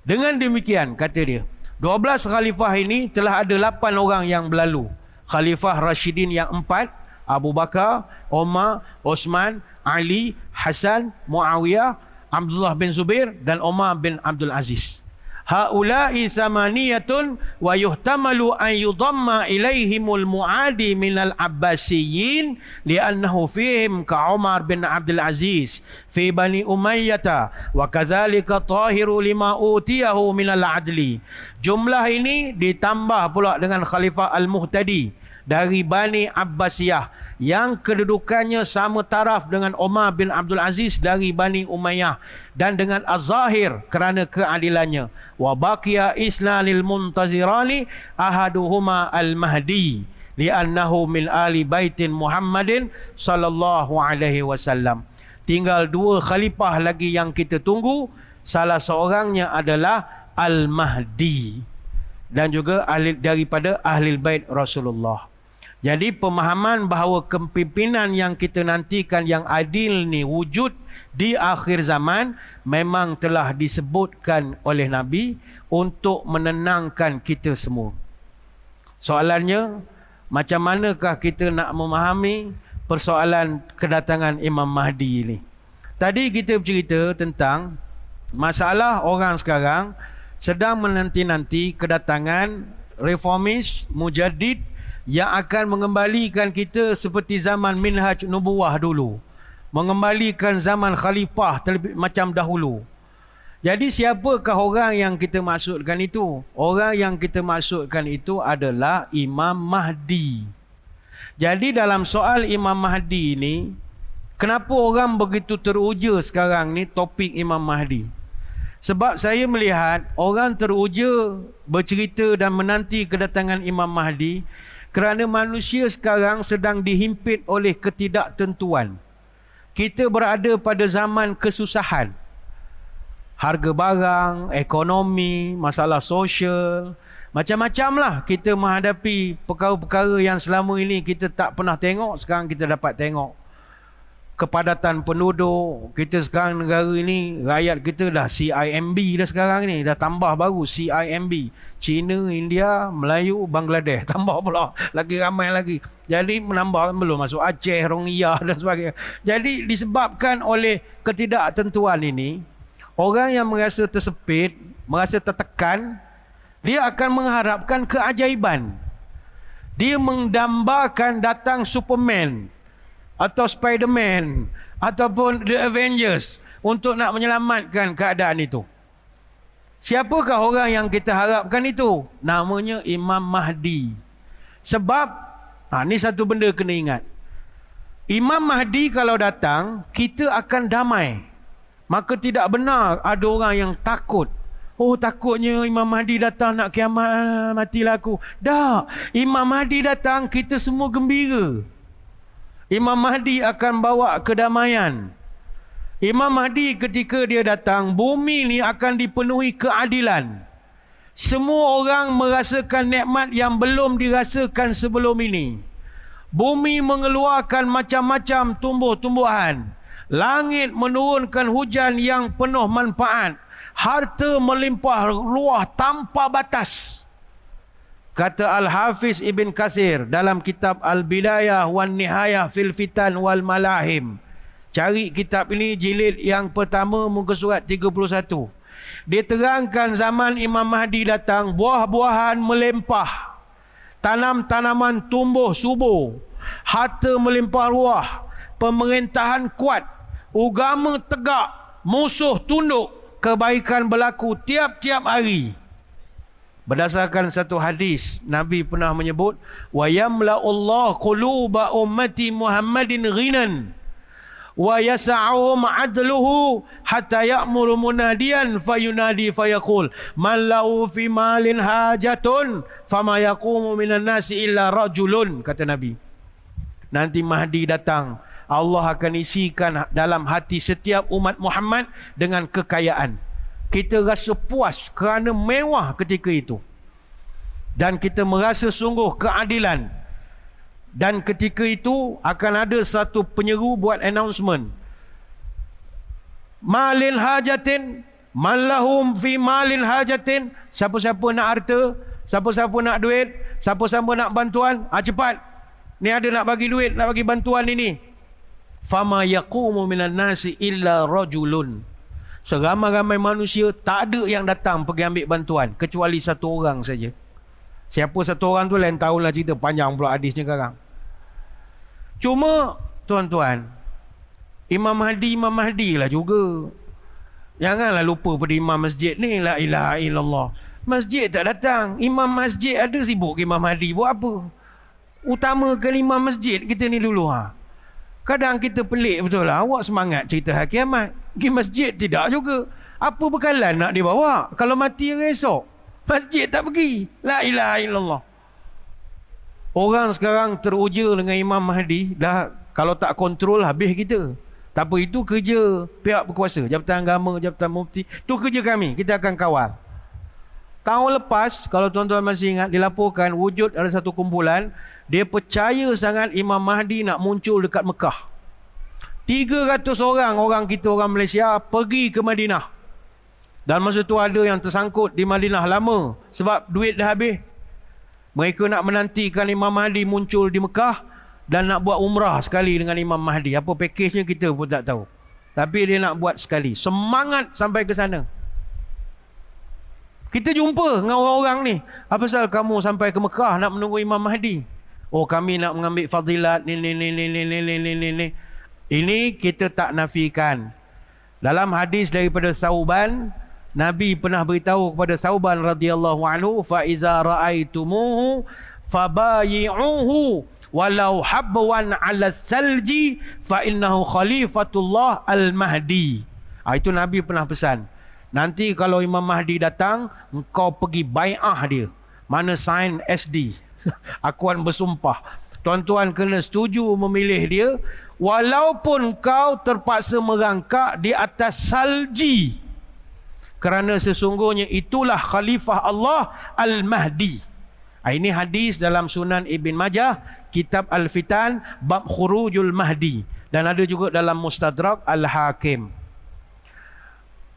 Dengan demikian, kata dia, 12 khalifah ini telah ada 8 orang yang berlalu. Khalifah Rashidin yang 4, Abu Bakar, Umar, Osman, Ali, Hasan, Muawiyah, Abdullah bin Zubair dan Umar bin Abdul Aziz. Haula'i samaniyatun wa yuhtamalu an yudamma ilaihimul mu'adi minal Abbasiyyin li'annahu fihim ka Umar bin Abdul Aziz fi Bani Umayyah wa kadzalika tahiru lima utiyahu minal adli. Jumlah ini ditambah pula dengan Khalifah Al-Muhtadi dari Bani Abbasiyah yang kedudukannya sama taraf dengan Umar bin Abdul Aziz dari Bani Umayyah, dan dengan Az-Zahir kerana keadilannya. Wa baqiya isnanil muntazirani ahaduhuma al-Mahdi li'annahu min ali baitin Muhammadin sallallahu alaihi wasallam. Tinggal 2 khalifah lagi yang kita tunggu. Salah seorangnya adalah Al-Mahdi dan juga daripada ahli bait Rasulullah. Jadi pemahaman bahawa kepimpinan yang kita nantikan yang adil ni wujud di akhir zaman memang telah disebutkan oleh Nabi untuk menenangkan kita semua. Soalannya, macam manakah kita nak memahami persoalan kedatangan Imam Mahdi ini? Tadi kita bercerita tentang masalah orang sekarang sedang menanti-nanti kedatangan reformis, mujaddid yang akan mengembalikan kita seperti zaman Minhaj Nubuwah dulu, mengembalikan zaman khalifah macam dahulu. Jadi siapakah orang yang kita maksudkan itu? Orang yang kita maksudkan itu adalah Imam Mahdi. Jadi dalam soal Imam Mahdi ini, kenapa orang begitu teruja sekarang ni topik Imam Mahdi? Sebab saya melihat orang teruja bercerita dan menanti kedatangan Imam Mahdi kerana manusia sekarang sedang dihimpit oleh ketidaktentuan. Kita berada pada zaman kesusahan. Harga barang, ekonomi, masalah sosial, macam-macam lah kita menghadapi perkara-perkara yang selama ini kita tak pernah tengok, sekarang kita dapat tengok. Kepadatan penduduk, kita sekarang negara ini, rakyat kita dah CIMB dah sekarang ni, dah tambah baru CIMB. China, India, Melayu, Bangladesh, tambah pula, lagi ramai lagi. Jadi menambah, belum masuk Aceh, Rongiyah dan sebagainya. Jadi disebabkan oleh ketidaktentuan ini, orang yang merasa tersepit, merasa tertekan, dia akan mengharapkan keajaiban. Dia mendambakan datang Superman atau Spiderman ataupun The Avengers untuk nak menyelamatkan keadaan itu. Siapakah orang yang kita harapkan itu? Namanya Imam Mahdi. Sebab ni satu benda kena ingat. Imam Mahdi kalau datang, kita akan damai. Maka tidak benar ada orang yang takut. Oh, takutnya Imam Mahdi datang nak kiamat, matilah aku. Dah, Imam Mahdi datang, kita semua gembira. Imam Mahdi akan bawa kedamaian. Imam Mahdi ketika dia datang, bumi ni akan dipenuhi keadilan. Semua orang merasakan nikmat yang belum dirasakan sebelum ini. Bumi mengeluarkan macam-macam tumbuh-tumbuhan. Langit menurunkan hujan yang penuh manfaat. Harta melimpah ruah tanpa batas. Kata Al-Hafiz Ibn Katsir dalam kitab Al-Bidayah wan Nihayah fil Fitan wal Malahim. Cari kitab ini jilid yang pertama muka surat 31. Dia terangkan zaman Imam Mahdi datang, buah-buahan melimpah. tanam-tanaman tumbuh subur, harta melimpah ruah, pemerintahan kuat, agama tegak, musuh tunduk, kebaikan berlaku tiap-tiap hari. Berdasarkan satu hadis, Nabi pernah menyebut, wa yamla'ullah quluba ummati Muhammadin ghinan wa yas'ahum adluhu hatta ya'muru munadiyan fayunadi fayaqul man lahu fi malin hajatun fama yaqumu minan nasi illa rajulun, kata Nabi. Nanti Mahdi datang, Allah akan isikan dalam hati setiap umat Muhammad dengan kekayaan. Kita rasa puas kerana mewah ketika itu, dan kita merasa sungguh keadilan. Dan ketika itu akan ada satu penyeru buat announcement, malin hajatin, man lahum fi malin hajatin. Siapa-siapa nak harta, siapa-siapa nak duit, siapa-siapa nak bantuan, cepat, ni ada nak bagi duit, nak bagi bantuan ini. Fama yaqumu minan nasi illa rajulun. Seramai-ramai manusia, tak ada yang datang pergi ambil bantuan kecuali satu orang saja. Siapa satu orang tu lain tahulah, cerita panjang pula hadisnya sekarang. Cuma tuan-tuan, Imam Mahdi lah juga. Janganlah lupa pada imam masjid ni. La ilaha illallah. Masjid tak datang, imam masjid ada, sibuk Imam Mahdi buat apa? Utamakan imam masjid kita ni dulu. Kadang kita pelik betul lah. Awak semangat cerita hari kiamat, pergi masjid tidak juga. Apa bekalan nak dibawa kalau mati hari esok? Masjid tak pergi. La ilaha illallah. Orang sekarang teruja dengan Imam Mahdi. Dah kalau tak kontrol, habis kita. Tak apa, itu kerja pihak berkuasa, Jabatan Agama, Jabatan Mufti. Itu kerja kami, kita akan kawal. Tahun lepas, kalau tuan-tuan masih ingat, dilaporkan wujud ada satu kumpulan, dia percaya sangat Imam Mahdi nak muncul dekat Mekah. 300 orang kita, orang Malaysia, pergi ke Madinah. Dan masa tu ada yang tersangkut di Madinah lama sebab duit dah habis. Mereka nak menantikan Imam Mahdi muncul di Mekah dan nak buat umrah sekali dengan Imam Mahdi. Apa pakejnya kita pun tak tahu. Tapi dia nak buat sekali. Semangat sampai ke sana. Kita jumpa dengan orang-orang ni. Apa pasal kamu sampai ke Mekah nak menunggu Imam Mahdi? Oh, kami nak mengambil fadilat ni. Ini kita tak nafikan. Dalam hadis daripada Thauban, Nabi pernah beritahu kepada Thauban radhiyallahu anhu, fa iza ra'aitumuhu fabayi'uhu walau habwan 'ala salji fa innahu khalifatullah al-mahdi. Itu Nabi pernah pesan. Nanti kalau Imam Mahdi datang, engkau pergi bai'ah dia. Mana sign SD, akuan bersumpah. Tuan-tuan kena setuju memilih dia, walaupun kau terpaksa merangkak di atas salji. Kerana sesungguhnya itulah Khalifah Allah Al-Mahdi. Ini hadis dalam Sunan Ibn Majah, Kitab Al-Fitan, Bab Khurujul Mahdi. Dan ada juga dalam Mustadrak Al-Hakim.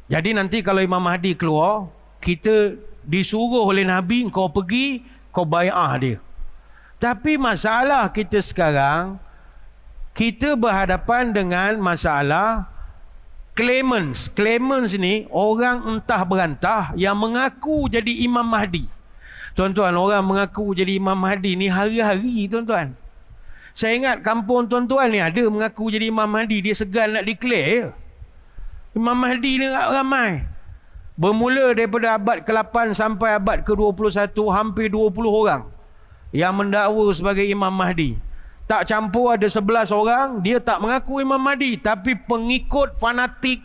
Jadi nanti kalau Imam Mahdi keluar, kita disuruh oleh Nabi, kau pergi, kau bai'ah dia. Tapi masalah kita sekarang, kita berhadapan dengan masalah claimants. Claimants ni orang entah berantah yang mengaku jadi Imam Mahdi. Tuan-tuan, orang mengaku jadi Imam Mahdi ni hari-hari, tuan-tuan. Saya ingat kampung tuan-tuan ni ada mengaku jadi Imam Mahdi, dia segan nak declare. Imam Mahdi ni ramai. Bermula daripada abad ke-8 sampai abad ke-21, hampir 20 orang yang mendakwa sebagai Imam Mahdi. Tak campur ada 11 orang, dia tak mengaku Imam Mahdi, tapi pengikut fanatik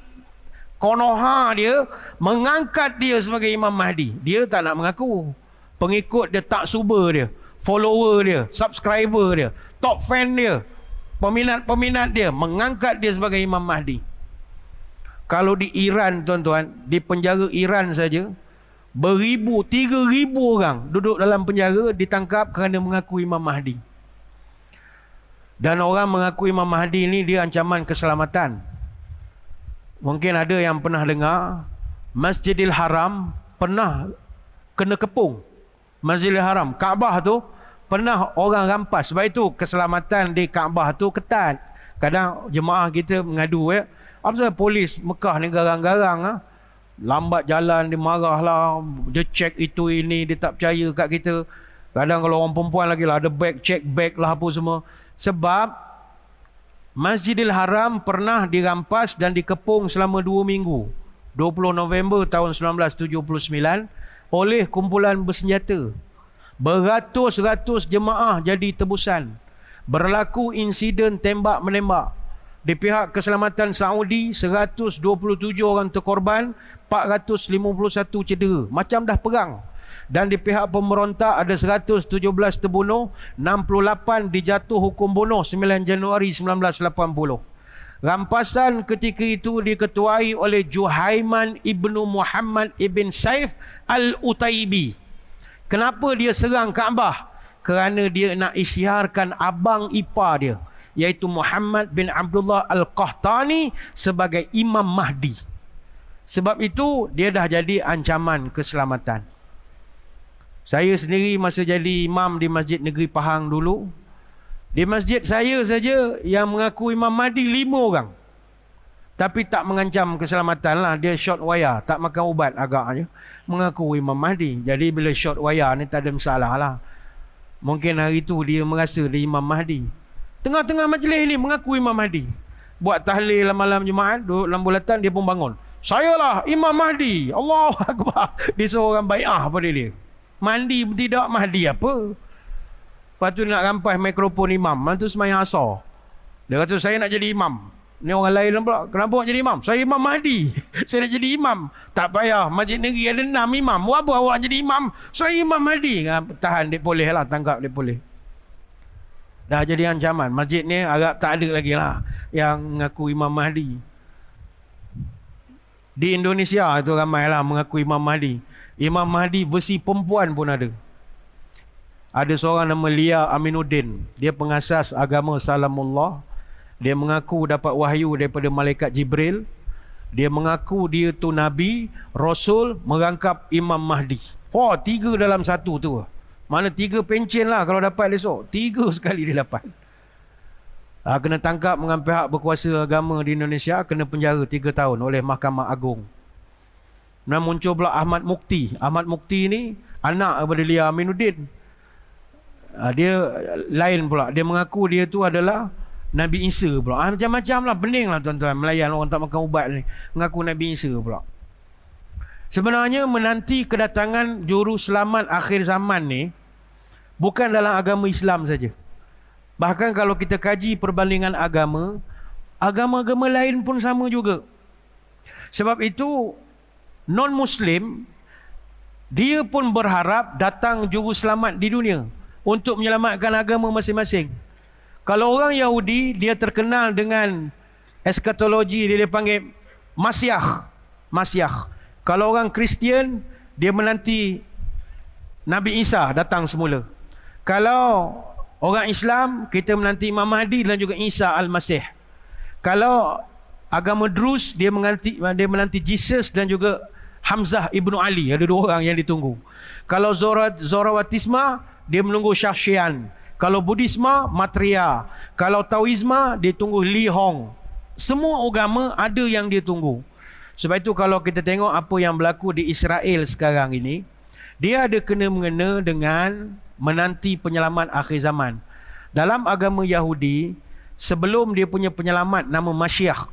Konoha dia mengangkat dia sebagai Imam Mahdi. Dia tak nak mengaku. Pengikut dia, tak suba dia, follower dia, subscriber dia, top fan dia, peminat-peminat dia mengangkat dia sebagai Imam Mahdi. Kalau di Iran, tuan-tuan, di penjara Iran saja, 3,000 orang duduk dalam penjara ditangkap kerana mengaku Imam Mahdi. Dan orang mengaku Imam Mahdi ni dia ancaman keselamatan. Mungkin ada yang pernah dengar Masjidil Haram pernah kena kepung. Masjidil Haram, Kaabah tu pernah orang rampas. Sebab itu keselamatan di Kaabah tu ketat. Kadang jemaah kita mengadu, apa sebab polis Mekah ni garang-garang, lambat jalan, dia marah lah, dia cek itu ini, dia tak percaya kat kita. Kadang kalau orang perempuan lagi lah, ada beg, check bag lah apa semua. Sebab Masjidil Haram pernah dirampas dan dikepung selama 2 minggu. 20 November tahun 1979 oleh kumpulan bersenjata. Beratus-ratus jemaah jadi tebusan. Berlaku insiden tembak-menembak. Di pihak keselamatan Saudi, 127 orang terkorban, 451 cedera. Macam dah perang. Dan di pihak pemberontak ada 117 terbunuh, 68 dijatuh hukum bunuh 9 Januari 1980. Rampasan ketika itu diketuai oleh Juhaiman ibnu Muhammad ibn Saif al-Utaibi. Kenapa dia serang Kaabah? Kerana dia nak isyiharkan abang ipar dia, iaitu Muhammad bin Abdullah al-Qahtani sebagai Imam Mahdi. Sebab itu dia dah jadi ancaman keselamatan. Saya sendiri masa jadi imam di Masjid Negeri Pahang dulu, di masjid saya saja yang mengaku Imam Mahdi 5 orang. Tapi tak mengancam keselamatan lah. Dia short wire, tak makan ubat agaknya, mengaku Imam Mahdi. Jadi bila short wire ni tak ada masalah lah. Mungkin hari tu dia merasa dia Imam Mahdi. Tengah-tengah majlis ni mengaku Imam Mahdi. Buat tahlil malam Jumaat, duduk dalam bulatan, dia pun bangun. Sayalah Imam Mahdi. Allahu Akbar. Dia suruh orang bai'ah pada dia. Mandi tidak, Mahdi apa? Lepas tu nak rampas mikrofon imam. Lepas tu semayang asar. Dia kata saya nak jadi imam. Ni orang lain pula. Kenapa nak jadi imam? Saya Imam Mahdi. Saya nak jadi imam. Tak payah. Masjid Negeri ada 6 imam. Buat apa awak jadi imam? Saya Imam Mahdi. Tahan dia boleh lah. Tangkap dia boleh. Dah jadi ancaman. Masjid ni agak tak ada lagi lah yang mengaku Imam Mahdi. Di Indonesia itu ramai lah mengaku Imam Mahdi. Imam Mahdi versi perempuan pun ada. Ada seorang nama Lia Aminuddin. Dia pengasas agama Salamullah. Dia mengaku dapat wahyu daripada malaikat Jibril. Dia mengaku dia tu Nabi, Rasul, merangkap Imam Mahdi. 3 dalam 1 tu. Mana 3 pencen lah kalau dapat esok. 3 sekali dia dapat. Kena tangkap dengan pihak berkuasa agama di Indonesia. Kena penjara 3 tahun oleh Mahkamah Agung. Dan muncul pula Ahmad Mukti. Ahmad Mukti ni anak daripada Lia Aminuddin. Dia lain pula. Dia mengaku dia tu adalah Nabi Isa pula. Macam-macam lah. Pening lah tuan-tuan. Melayan orang tak makan ubat ni. Mengaku Nabi Isa pula. Sebenarnya menanti kedatangan juru selamat akhir zaman ni bukan dalam agama Islam saja. Bahkan kalau kita kaji perbandingan agama, agama-agama lain pun sama juga. Sebab itu non-Muslim dia pun berharap datang juru selamat di dunia untuk menyelamatkan agama masing-masing. Kalau orang Yahudi, dia terkenal dengan eskatologi, dia panggil Masyah. Kalau orang Kristian, dia menanti Nabi Isa datang semula. Kalau orang Islam, kita menanti Imam Mahdi dan juga Isa Al-Masih. Kalau agama Drus, dia menanti Jesus dan juga Hamzah ibnu Ali. Ada 2 orang yang ditunggu. Kalau Zoroastisma, dia menunggu Syahshian. Kalau Buddhisma, Maitreya. Kalau Taoisma, dia tunggu Li Hong. Semua agama ada yang dia tunggu. Sebab itu kalau kita tengok apa yang berlaku di Israel sekarang ini, dia ada kena-mengena dengan menanti penyelamat akhir zaman. Dalam agama Yahudi, sebelum dia punya penyelamat nama Masyiah,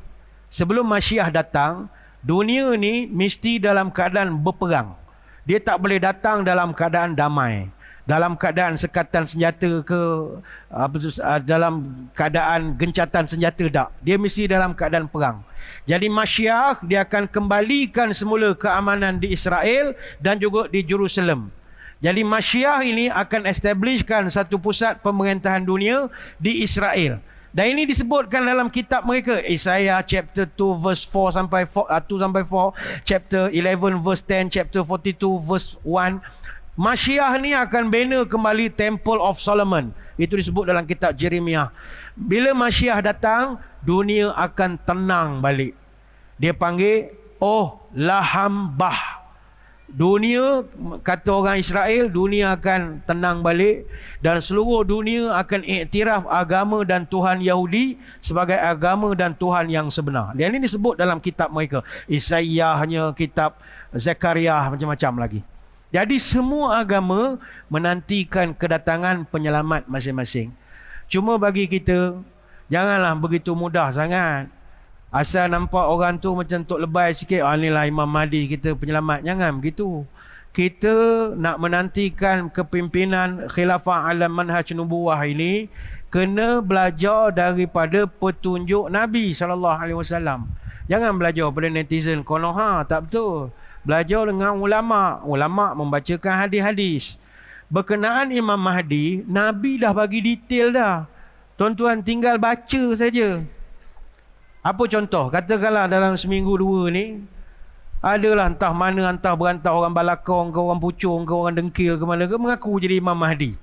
sebelum Masyiah datang, dunia ni mesti dalam keadaan berperang. Dia tak boleh datang dalam keadaan damai, dalam keadaan sekatan senjata ke dalam keadaan gencatan senjata, tak. Dia mesti dalam keadaan perang. Jadi Masyiah dia akan kembalikan semula keamanan di Israel dan juga di Jerusalem. Jadi Masyiah ini akan establishkan satu pusat pemerintahan dunia di Israel. Dan ini disebutkan dalam kitab mereka, Isaiah chapter 2 verse 4 sampai 2 sampai 4, chapter 11 verse 10, chapter 42 verse 1. Masyiah ni akan bina kembali Temple of Solomon. Itu disebut dalam kitab Jeremiah. Bila Masyiah datang, dunia akan tenang balik. Dia panggil Lahambah. Dunia, kata orang Israel, dunia akan tenang balik dan seluruh dunia akan iktiraf agama dan Tuhan Yahudi sebagai agama dan Tuhan yang sebenar. Dan ini disebut dalam kitab mereka. Isaiahnya, kitab Zekaria, macam-macam lagi. Jadi semua agama menantikan kedatangan penyelamat masing-masing. Cuma bagi kita, janganlah begitu mudah sangat. Asal nampak orang tu macam tok lebay sikit, inilah Imam Mahdi kita penyelamat. Jangan begitu. Kita nak menantikan kepimpinan khilafah alam manhaj nubuwah ini, kena belajar daripada petunjuk Nabi SAW. Jangan belajar pada netizen Konoha, tak betul. Belajar dengan ulama. Ulama membacakan hadis-hadis. Berkenaan Imam Mahdi, Nabi dah bagi detail dah. Tuan-tuan tinggal baca saja. Apa contoh? Katakanlah dalam seminggu dua ni, adalah entah mana, entah berantah orang balakong ke orang pucung ke orang dengkil ke mana ke, mengaku jadi Imam Mahdi.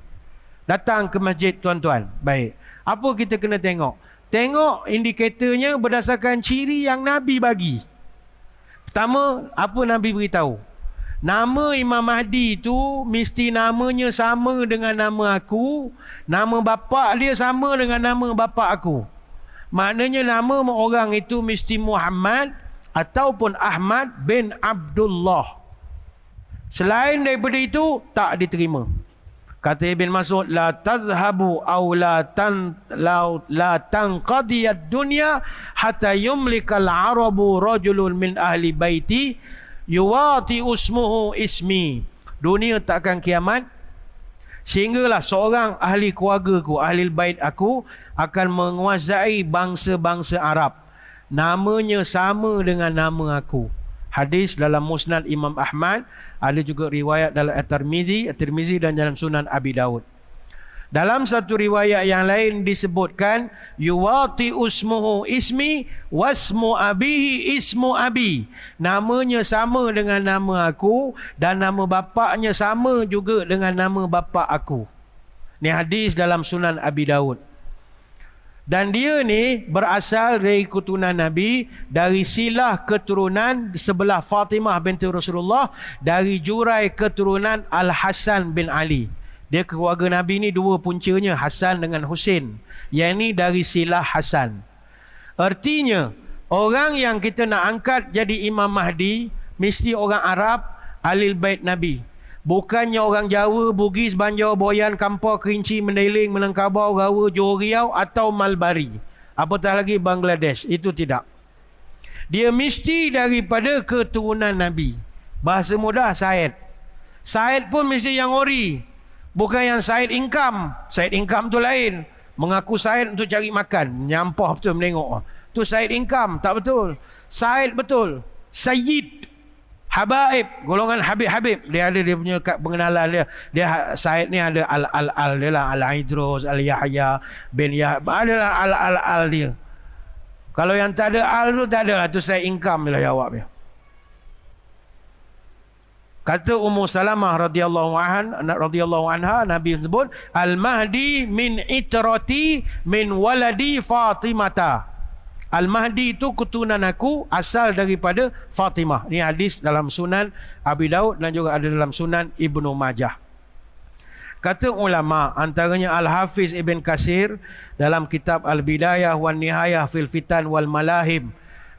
Datang ke masjid tuan-tuan. Baik. Apa kita kena tengok? Tengok indikatornya berdasarkan ciri yang Nabi bagi. Pertama, apa Nabi beritahu? Nama Imam Mahdi tu mesti namanya sama dengan nama aku, nama bapa dia sama dengan nama bapa aku. Maknanya nama orang itu mesti Muhammad ataupun Ahmad bin Abdullah. Selain daripada itu tak diterima. Kata Ibn Mas'ud, la tazhabu aw la tanqadiyad dunya hatta yumlikal arabu rajulun min ahli baiti yuwati usmuhu ismi. Dunia takkan kiamat sehinggalah seorang ahli keluargaku, ahli bait aku akan menguasai bangsa-bangsa Arab. Namanya sama dengan nama aku. Hadis dalam Musnad Imam Ahmad, ada juga riwayat dalam At-Tirmizi dan dalam Sunan Abi Daud. Dalam satu riwayat yang lain disebutkan yuwati usmuhu ismi wasmu abihi ismu abi. Namanya sama dengan nama aku dan nama bapaknya sama juga dengan nama bapa aku. Ni hadis dalam Sunan Abi Daud. Dan dia ni berasal dari keturunan Nabi, dari silah keturunan sebelah Fatimah binti Rasulullah, dari jurai keturunan Al-Hasan bin Ali. Dia keluarga Nabi ni dua puncanya, Hasan dengan Husin. Yang ni dari silah Hasan. Artinya, orang yang kita nak angkat jadi Imam Mahdi, mesti orang Arab, Ahlul Bait Nabi. Bukannya orang Jawa, Bugis, Banjar, Boyan, Kampar, Kerinci, Mendeling, Menangkabau, Rawa, Johor Riau atau Malbari. Apatah lagi Bangladesh. Itu tidak. Dia mesti daripada keturunan Nabi. Bahasa mudah, Said. Said pun mesti yang ori. Bukan yang Said income. Said income tu lain. Mengaku Said untuk cari makan. Nyampah betul menengok. Tu Said income. Tak betul. Said betul. Sayyid. Habaib, golongan Habib-Habib. Dia ada dia punya pengenalan dia. Dia Said ni ada Al-Al dia lah, Al-Idrus, Al-Yahya bin Yahya. Adalah Al-Al dia. Kalau yang tak ada Al tu tak ada lah. Tu Said income lah jawab dia. Kata Ummu Salamah radhiyallahu anha, Nabi sebut, Al-Mahdi min itrati min waladi Fatimata. Al-Mahdi itu keturunan aku, asal daripada Fatimah. Ini hadis dalam Sunan Abi Daud dan juga ada dalam Sunan Ibnu Majah. Kata ulama, antaranya Al-Hafiz Ibn Katsir dalam kitab Al-Bidayah wan Nihayah fil Fitan wal Malahim,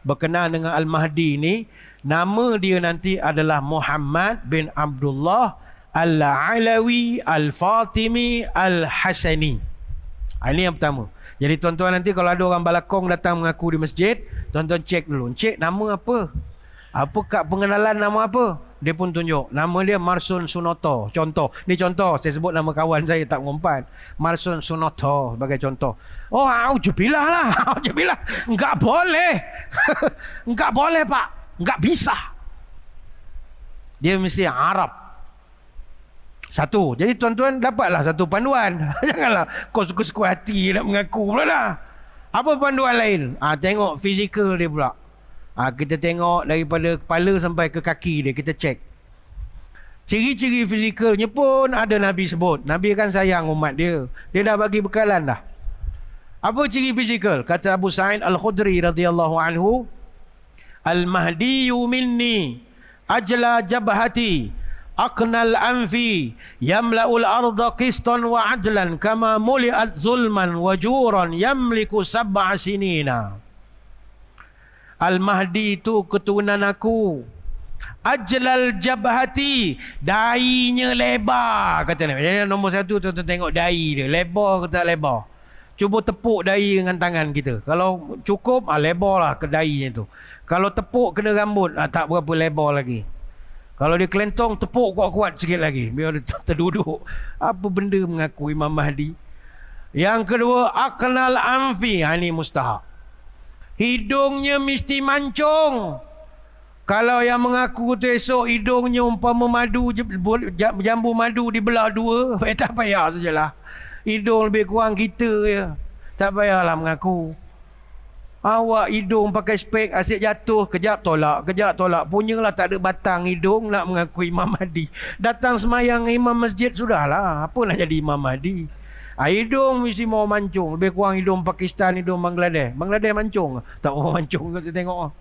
berkenaan dengan Al-Mahdi ini, nama dia nanti adalah Muhammad bin Abdullah Al-Alawi Al-Fatimi Al-Hasani. Ini yang pertama. Jadi tuan-tuan nanti kalau ada orang balakong datang mengaku di masjid, tuan-tuan cek dulu. Cek nama apa? Apa kad pengenalan nama apa? Dia pun tunjuk. Nama dia Marsun Sunoto. Contoh. Ni contoh. Saya sebut nama kawan saya tak mengumpat. Marsun Sunoto sebagai contoh. Oh, auzubillah lah. Auzubillah. Enggak boleh. Enggak boleh, Pak. Enggak bisa. Dia mesti Arab. Satu. Jadi tuan-tuan dapatlah satu panduan. Janganlah kau suka-suka hati nak mengaku pula dah. Apa panduan lain? Tengok fizikal dia pula. Kita tengok daripada kepala sampai ke kaki dia. Kita cek. Ciri-ciri fizikalnya pun ada Nabi sebut. Nabi kan sayang umat dia. Dia dah bagi bekalan dah. Apa ciri fizikal? Kata Abu Sa'id Al-Khudri radhiyallahu anhu, Al-Mahdiyu minni ajla jabhati aqnal anfi yamla'ul arda qistan wa adlan kama muli'at zulman wa juran yamliku sab'a sinina. Al-Mahdi itu keturunan aku. Ajlal jabhati, dainya lebar kata Nabi. Jadi nombor satu tuan-tuan tengok dai dia, lebar ke tak lebar. Cuba tepuk dai dengan tangan kita. Kalau cukup, lebarlah ke dainya tu. Kalau tepuk kena rambut, tak berapa lebar lagi. Kalau dia kelentong, tepuk kuat-kuat sikit lagi, biar dia terduduk. Apa benda mengaku Imam Mahdi? Yang kedua, aqnal anfi. Ini mustahak. Hidungnya mesti mancung. Kalau yang mengaku tu esok hidungnya umpama madu, jambu madu dibelah dua, tak payah sajalah. Hidung lebih kurang kita je. Tak payahlah mengaku. Awak hidung pakai spek, asyik jatuh, kejap tolak. Punyalah tak ada batang hidung nak mengaku Imam Mahdi. Datang semayang imam masjid sudahlah. Apa nak jadi Imam Mahdi? Hidung mesti mau mancung. Lebih kurang hidung Pakistan, hidung Bangladesh. Bangladesh mancung? Tak mau mancung, kita tengok.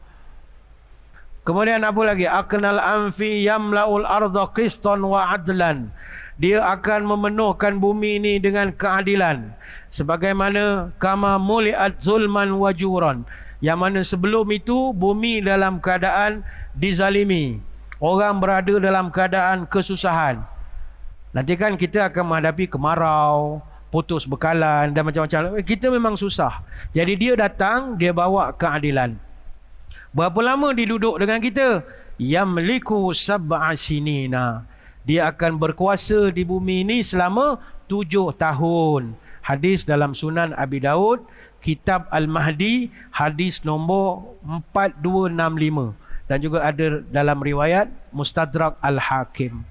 Kemudian apa lagi? Aqnal anfi yamla'ul arda qistan wa adlan. Dia akan memenuhkan bumi ini dengan keadilan. Sebagaimana kama muli'at zulman wa juran. Yang mana sebelum itu bumi dalam keadaan dizalimi. Orang berada dalam keadaan kesusahan. Nanti kan kita akan menghadapi kemarau, putus bekalan dan macam-macam. Kita memang susah. Jadi dia datang, dia bawa keadilan. Berapa lama dia duduk dengan kita? Yamliku sab'a sinina. Dia akan berkuasa di bumi ini selama 7 tahun. Hadis dalam Sunan Abi Daud, Kitab Al-Mahdi, hadis nombor 4265. Dan juga ada dalam riwayat Mustadrak Al-Hakim.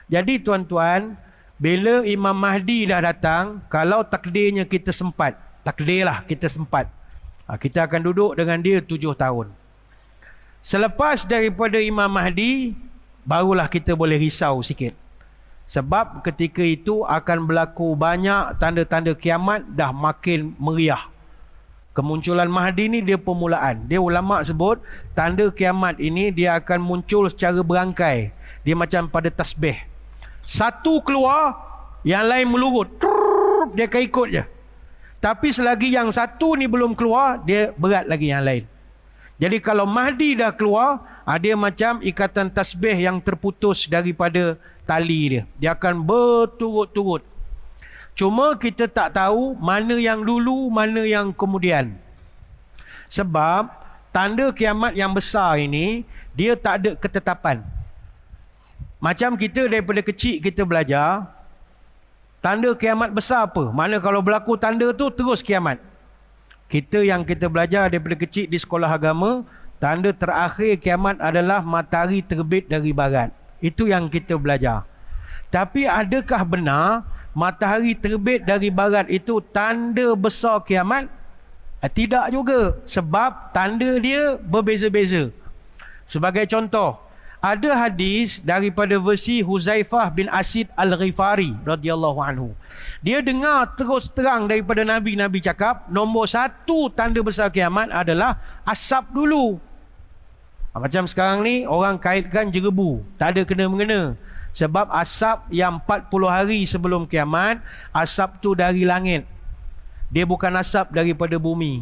Jadi tuan-tuan, bila Imam Mahdi dah datang, kalau takdirnya kita sempat, takdirlah kita sempat, kita akan duduk dengan dia 7 tahun. Selepas daripada Imam Mahdi, barulah kita boleh risau sikit. Sebab ketika itu akan berlaku banyak tanda-tanda kiamat, dah makin meriah. Kemunculan Mahdi ni dia permulaan. Dia ulama' sebut, tanda kiamat ini dia akan muncul secara berangkai. Dia macam pada tasbih. Satu keluar, yang lain melurut. Dia akan ikut je. Tapi selagi yang satu ni belum keluar, dia berat lagi yang lain. Jadi kalau Mahdi dah keluar, dia macam ikatan tasbih yang terputus daripada tali dia. Dia akan berturut-turut. Cuma kita tak tahu mana yang dulu, mana yang kemudian. Sebab tanda kiamat yang besar ini, dia tak ada ketetapan. Macam kita daripada kecil kita belajar, tanda kiamat besar apa? Mana kalau berlaku tanda tu, terus kiamat. Kita yang kita belajar daripada kecil di sekolah agama, tanda terakhir kiamat adalah matahari terbit dari barat. Itu yang kita belajar. Tapi adakah benar matahari terbit dari barat itu tanda besar kiamat? Tidak juga. Sebab tanda dia berbeza-beza. Sebagai contoh, ada hadis daripada versi Huzaifah bin Asid Al-Ghifari radhiyallahu anhu. Dia dengar terus terang daripada Nabi cakap, nombor 1 tanda besar kiamat adalah asap dulu. Macam sekarang ni orang kaitkan jerebu, tak ada kena-mengena. Sebab asap yang 40 hari sebelum kiamat, asap tu dari langit. Dia bukan asap daripada bumi.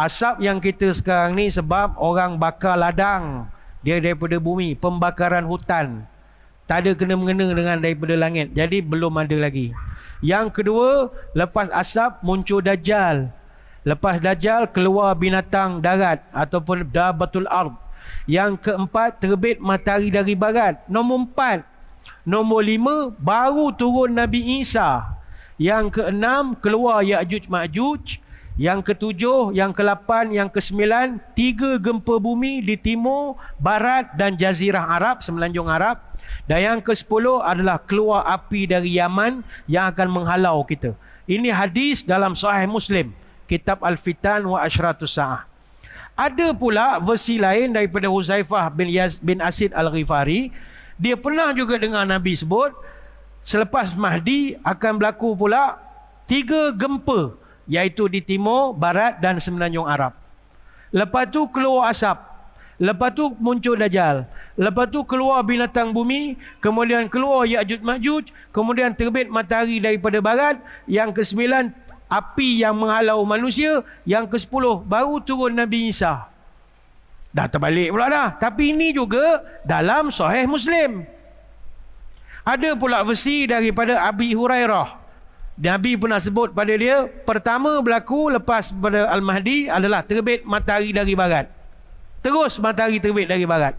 Asap yang kita sekarang ni sebab orang bakar ladang, dia daripada bumi, pembakaran hutan. Tak ada kena-mengena dengan daripada langit. Jadi belum ada lagi. Yang kedua, lepas asap muncul Dajjal. Lepas Dajjal keluar binatang darat ataupun Dabatul Ard. Yang keempat, terbit matahari dari barat. Nombor 4. Nombor 5, baru turun Nabi Isa. Yang keenam, keluar Ya'juj Ma'juj. Yang ketujuh, yang ke-8, yang ke-9, 3 gempa bumi di timur, barat dan jazirah Arab, semenanjung Arab. Dan yang ke-10 adalah keluar api dari Yaman yang akan menghalau kita. Ini hadis dalam Sahih Muslim, Kitab Al-Fitan wa Ashratus Sa'ah. Ada pula versi lain daripada Huzaifah bin Asid Al-Ghifari. Dia pernah juga dengar Nabi sebut, selepas Mahdi akan berlaku pula 3 gempa, iaitu di timur, barat dan semenanjung Arab. Lepas tu keluar asap. Lepas tu muncul Dajjal. Lepas tu keluar binatang bumi. Kemudian keluar Ya'juj Ma'juj. Kemudian terbit matahari daripada barat. Yang ke-9, api yang menghalau manusia. Yang ke-10, baru turun Nabi Isa. Dah terbalik pula dah. Tapi ini juga dalam Sahih Muslim. Ada pula versi daripada Abi Hurairah. Nabi pernah sebut pada dia, pertama berlaku lepas pada Al-Mahdi adalah terbit matahari dari barat. Terus matahari terbit dari barat.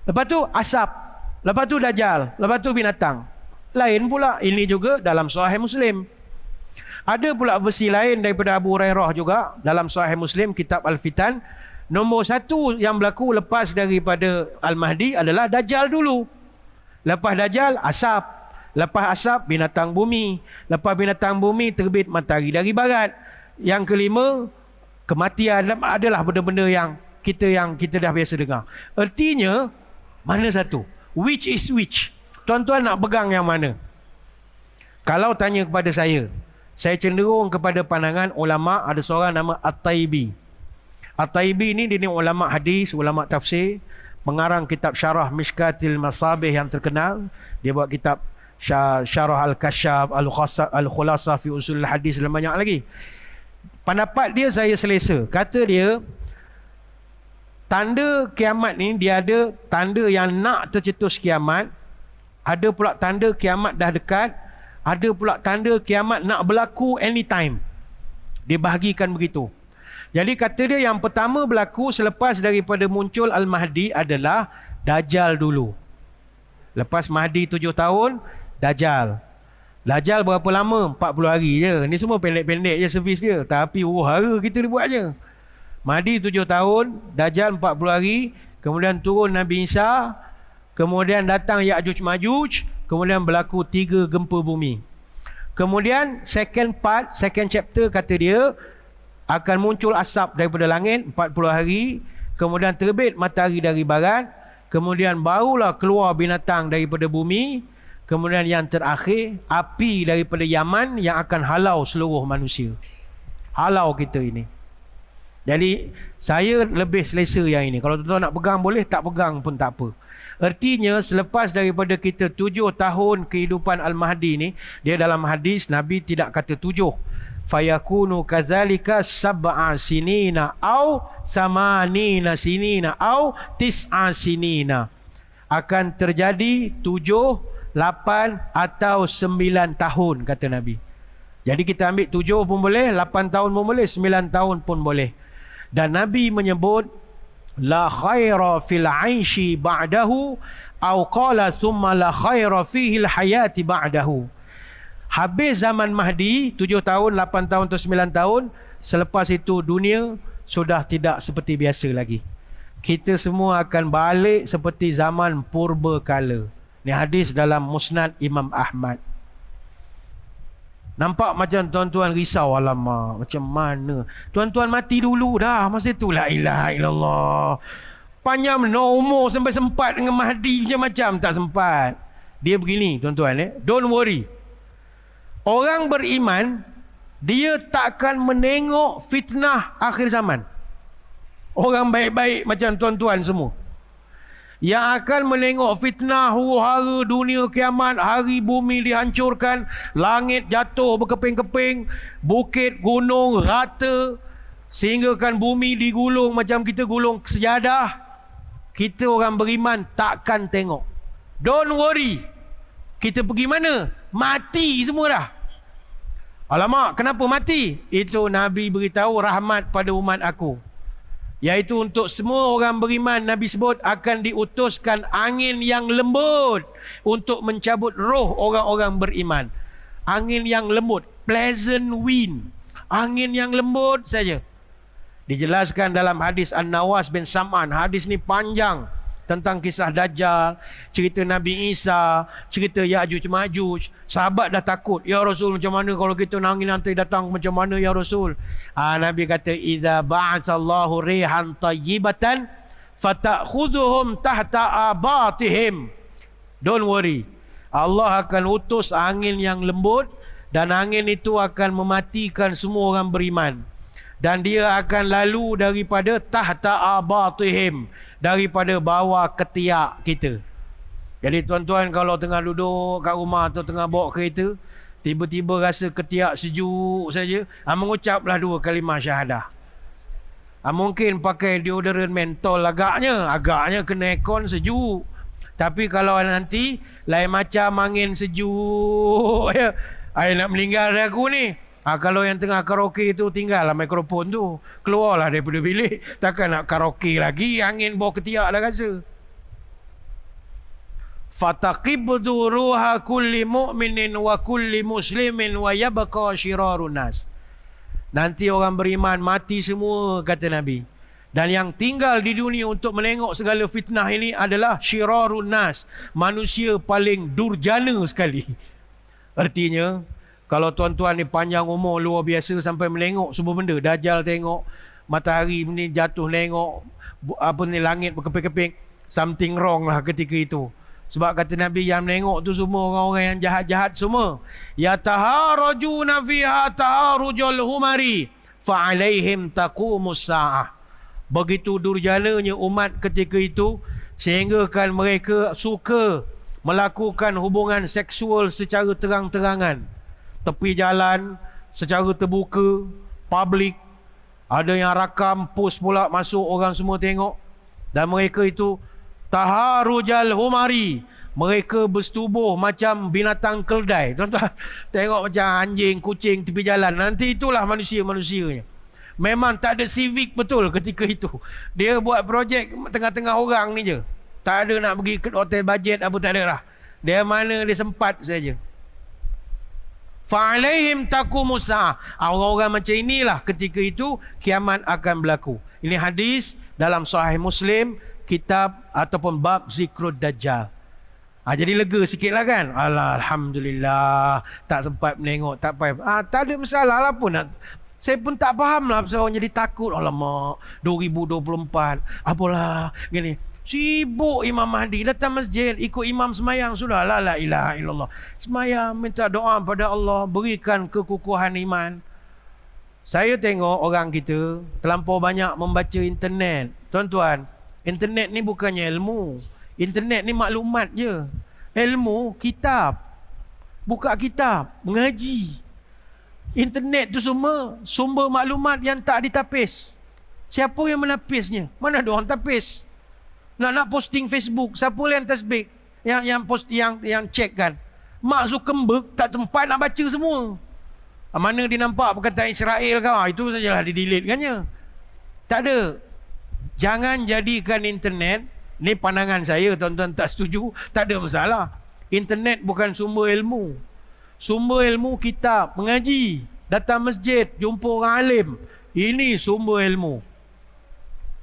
Lepas tu asap. Lepas tu Dajjal. Lepas tu binatang. Lain pula. Ini juga dalam Sahih Muslim. Ada pula versi lain daripada Abu Hurairah juga dalam Sahih Muslim, kitab Al-Fitan. Nombor satu yang berlaku lepas daripada Al-Mahdi adalah Dajjal dulu. Lepas Dajjal, asap. Lepas asap, binatang bumi. Lepas binatang bumi, terbit matahari dari barat. Yang kelima, kematian adalah benda-benda yang kita dah biasa dengar. Artinya, mana satu? Which is which? Tuan-tuan nak pegang yang mana? Kalau tanya kepada saya cenderung kepada pandangan ulama'. Ada seorang nama At-Taibi. At-Taibi ni dia ni ulama' hadis, ulama' tafsir, pengarang kitab Syarah Mishkatil Masabih yang terkenal. Dia buat kitab Syarah Al-Kashaf, Al-Khulasah fi Usul Hadis dan banyak lagi. Pendapat dia saya selesa. Kata dia, tanda kiamat ni dia ada tanda yang nak tercetus kiamat, ada pula tanda kiamat dah dekat, ada pula tanda kiamat nak berlaku anytime. Dia bahagikan begitu. Jadi kata dia yang pertama berlaku selepas daripada muncul Al-Mahdi adalah Dajjal dulu. Lepas Mahdi 7 tahun, Dajjal. Dajjal berapa lama? 40 hari je. Ni semua pendek-pendek je servis dia. Tapi hara kita dia buat je. Mahdi 7 tahun, Dajjal 40 hari, kemudian turun Nabi Isa, kemudian datang Ya'juj Ma'juj, kemudian berlaku 3 gempa bumi. Kemudian second chapter kata dia, akan muncul asap daripada langit 40 hari, kemudian terbit matahari dari barat, kemudian barulah keluar binatang daripada bumi, kemudian yang terakhir api daripada Yaman yang akan halau seluruh manusia. Halau kita ini. Jadi saya lebih selesa yang ini. Kalau tuan-tuan nak pegang boleh, tak pegang pun tak apa. Artinya selepas daripada kita 7 tahun kehidupan Al-Mahdi ni, dia dalam hadis Nabi tidak kata 7. Fayakunu kazalika sab'a sinina au samanina sinina au tis'a sinina. Akan terjadi 7, 8 atau 9 tahun kata Nabi. Jadi kita ambil 7 pun boleh, 8 tahun pun boleh, 9 tahun pun boleh. Dan Nabi menyebut la khaira fil 'aishi ba'dahu au qala thumma la khaira fihi al hayati ba'dahu. Habis zaman Mahdi 7 tahun, 8 tahun atau 9 tahun, selepas itu dunia sudah tidak seperti biasa lagi. Kita semua akan balik seperti zaman purba kala. Ni hadis dalam Musnad Imam Ahmad. Nampak macam tuan-tuan risau, alamak macam mana? Tuan-tuan mati dulu dah masa tu, la ilaha illallah. Panjang no umur sampai sempat dengan Mahdi macam-macam, tak sempat. Dia begini tuan-tuan, don't worry. Orang beriman, dia takkan menengok fitnah akhir zaman. Orang baik-baik macam tuan-tuan semua, yang akan menengok fitnah huru-hara dunia kiamat, hari bumi dihancurkan, langit jatuh berkeping-keping, bukit gunung rata, sehinggakan bumi digulung macam kita gulung sejadah. Kita orang beriman takkan tengok. Don't worry. Kita pergi mana? Mati semua dah. Alamak, kenapa mati? Itu Nabi beritahu rahmat pada umat aku. Iaitu untuk semua orang beriman, Nabi sebut akan diutuskan angin yang lembut untuk mencabut roh orang-orang beriman. Angin yang lembut, pleasant wind. Angin yang lembut saja. Dijelaskan dalam hadis An-Nawas bin Sam'an. Hadis ni panjang, tentang kisah Dajjal, cerita Nabi Isa, cerita Ya'juj Ma'juj. Sahabat dah takut, ya Rasul, macam mana kalau kita angin nanti datang, macam mana ya Rasul? Nabi kata, idza ba'atsallahu rihan tayyibatan fata'khudhuhum tahta abatihim. Don't worry, Allah akan utus angin yang lembut, dan angin itu akan mematikan semua orang beriman, dan dia akan lalu daripada tahta abatihim, daripada bawah ketiak kita. Jadi tuan-tuan kalau tengah duduk kat rumah atau tengah bawa kereta, tiba-tiba rasa ketiak sejuk saja, mengucaplah 2 kalimah syahadah. Mungkin pakai deodoran mentol agaknya kena aircon sejuk. Tapi kalau nanti lain macam angin sejuk ya. Ai nak meninggal dah aku ni. Kalau yang tengah karaoke tu tinggallah mikrofon tu. Keluarlah daripada bilik. Takkan nak karaoke lagi, angin bawa ketiak dah rasa. Fataqibdu ruha kulli mu'minin wa kulli muslimin wa yabqa syirarun nas. Nanti orang beriman mati semua, kata Nabi. Dan yang tinggal di dunia untuk menengok segala fitnah ini adalah syirarun nas, manusia paling durjana sekali. Artinya, kalau tuan-tuan ni panjang umur luar biasa sampai menengok semua benda, Dajjal tengok, matahari ni jatuh tengok, langit berkeping-keping, something wrong lah ketika itu. Sebab kata Nabi, yang menengok tu semua orang-orang yang jahat-jahat semua. Yataharajuna fiha taharujul humari fa'alaihim taqumus sa'ah. Begitu durjananya umat ketika itu, sehingga kan mereka suka melakukan hubungan seksual secara terang-terangan, tepi jalan, secara terbuka, public. Ada yang rakam, post pula masuk, orang semua tengok. Dan mereka itu taharujal humari, mereka bersetubuh macam binatang keldai. Tuan-tuan tengok macam anjing, kucing tepi jalan. Nanti itulah manusia-manusianya. Memang tak ada civic betul ketika itu. Dia buat projek tengah-tengah orang ni je. Tak ada nak pergi ke hotel bajet apa, tak ada lah. Dia mana dia sempat saja. Fa'alaihim taqumus sa'ah. Orang-orang macam inilah ketika itu kiamat akan berlaku. Ini hadis dalam Sahih Muslim, kitab ataupun bab zikrud Dajjal. Jadi lega sikit lah kan. Alhamdulillah, tak sempat menengok, tak apa. Tak ada masalah lah pun. Saya pun tak faham lah pasal orang jadi takut. Alamak, 2024 apalah gini. Sibuk Imam Mahdi, datang masjid, ikut imam semayang, sudah lah, la ilaha illallah. Semayang, minta doa pada Allah, berikan kekukuhan iman. Saya tengok orang kita terlampau banyak membaca internet. Tuan-tuan, internet ni bukannya ilmu. Internet ni maklumat je. Ilmu, kitab. Buka kitab, mengaji. Internet tu semua sumber maklumat yang tak ditapis. Siapa yang menapisnya? Mana ada orang tapis? Nak posting Facebook, siapa yang tasbih? Yang check kan? Mark Zuckerberg tak sempat nak baca semua. Mana dia nampak perkataan Israel kan? Itu sajalah dia delete kannya. Tak ada. Jangan jadikan internet, ni pandangan saya, tuan-tuan tak setuju, tak ada masalah. Internet bukan sumber ilmu. Sumber ilmu kitab, mengaji, datang masjid, jumpa orang alim. Ini sumber ilmu.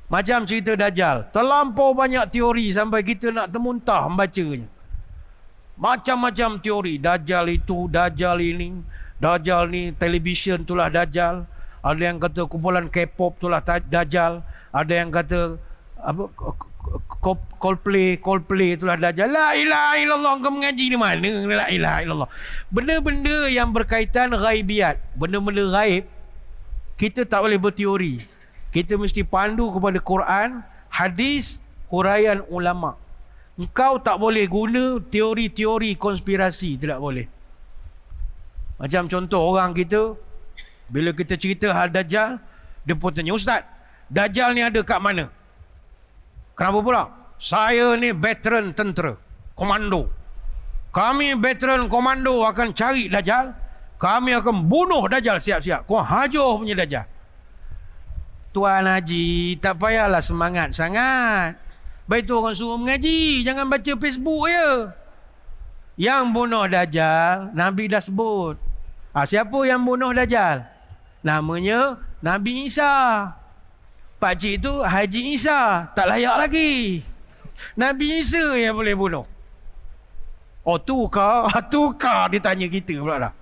Macam cerita Dajjal, terlampau banyak teori sampai kita nak termuntah membacanya. Macam-macam teori. Dajjal itu, Dajjal ini, Dajjal ni, television itulah Dajjal. Ada yang kata kumpulan K-pop itulah Dajjal. Ada yang kata apa, Coldplay itulah Dajjal. La ilaha illallah, kau mengaji di mana? La ilaha illallah. Benda-benda yang berkaitan ghaibiat, benda-benda ghaib, kita tak boleh berteori. Kita mesti pandu kepada Quran, hadis, huraian ulama. Engkau tak boleh guna teori-teori konspirasi, tidak boleh. Macam contoh orang kita, bila kita cerita hal Dajjal, dia pun tanya, Ustaz, Dajjal ni ada kat mana? Kenapa pula? Saya ni veteran tentera, komando. Kami veteran komando akan cari Dajjal. Kami akan bunuh Dajjal, siap-siap. Kau hajar punya Dajjal. Tuan Haji, tak payahlah semangat sangat. Baik tu orang suruh mengaji, jangan baca Facebook je. Yang bunuh Dajjal, Nabi dah sebut. Siapa yang bunuh Dajjal? Namanya Nabi Isa. Pakcik tu Haji Isa, tak layak lagi. Nabi Isa yang boleh bunuh. Tukar dia tanya kita pula dah.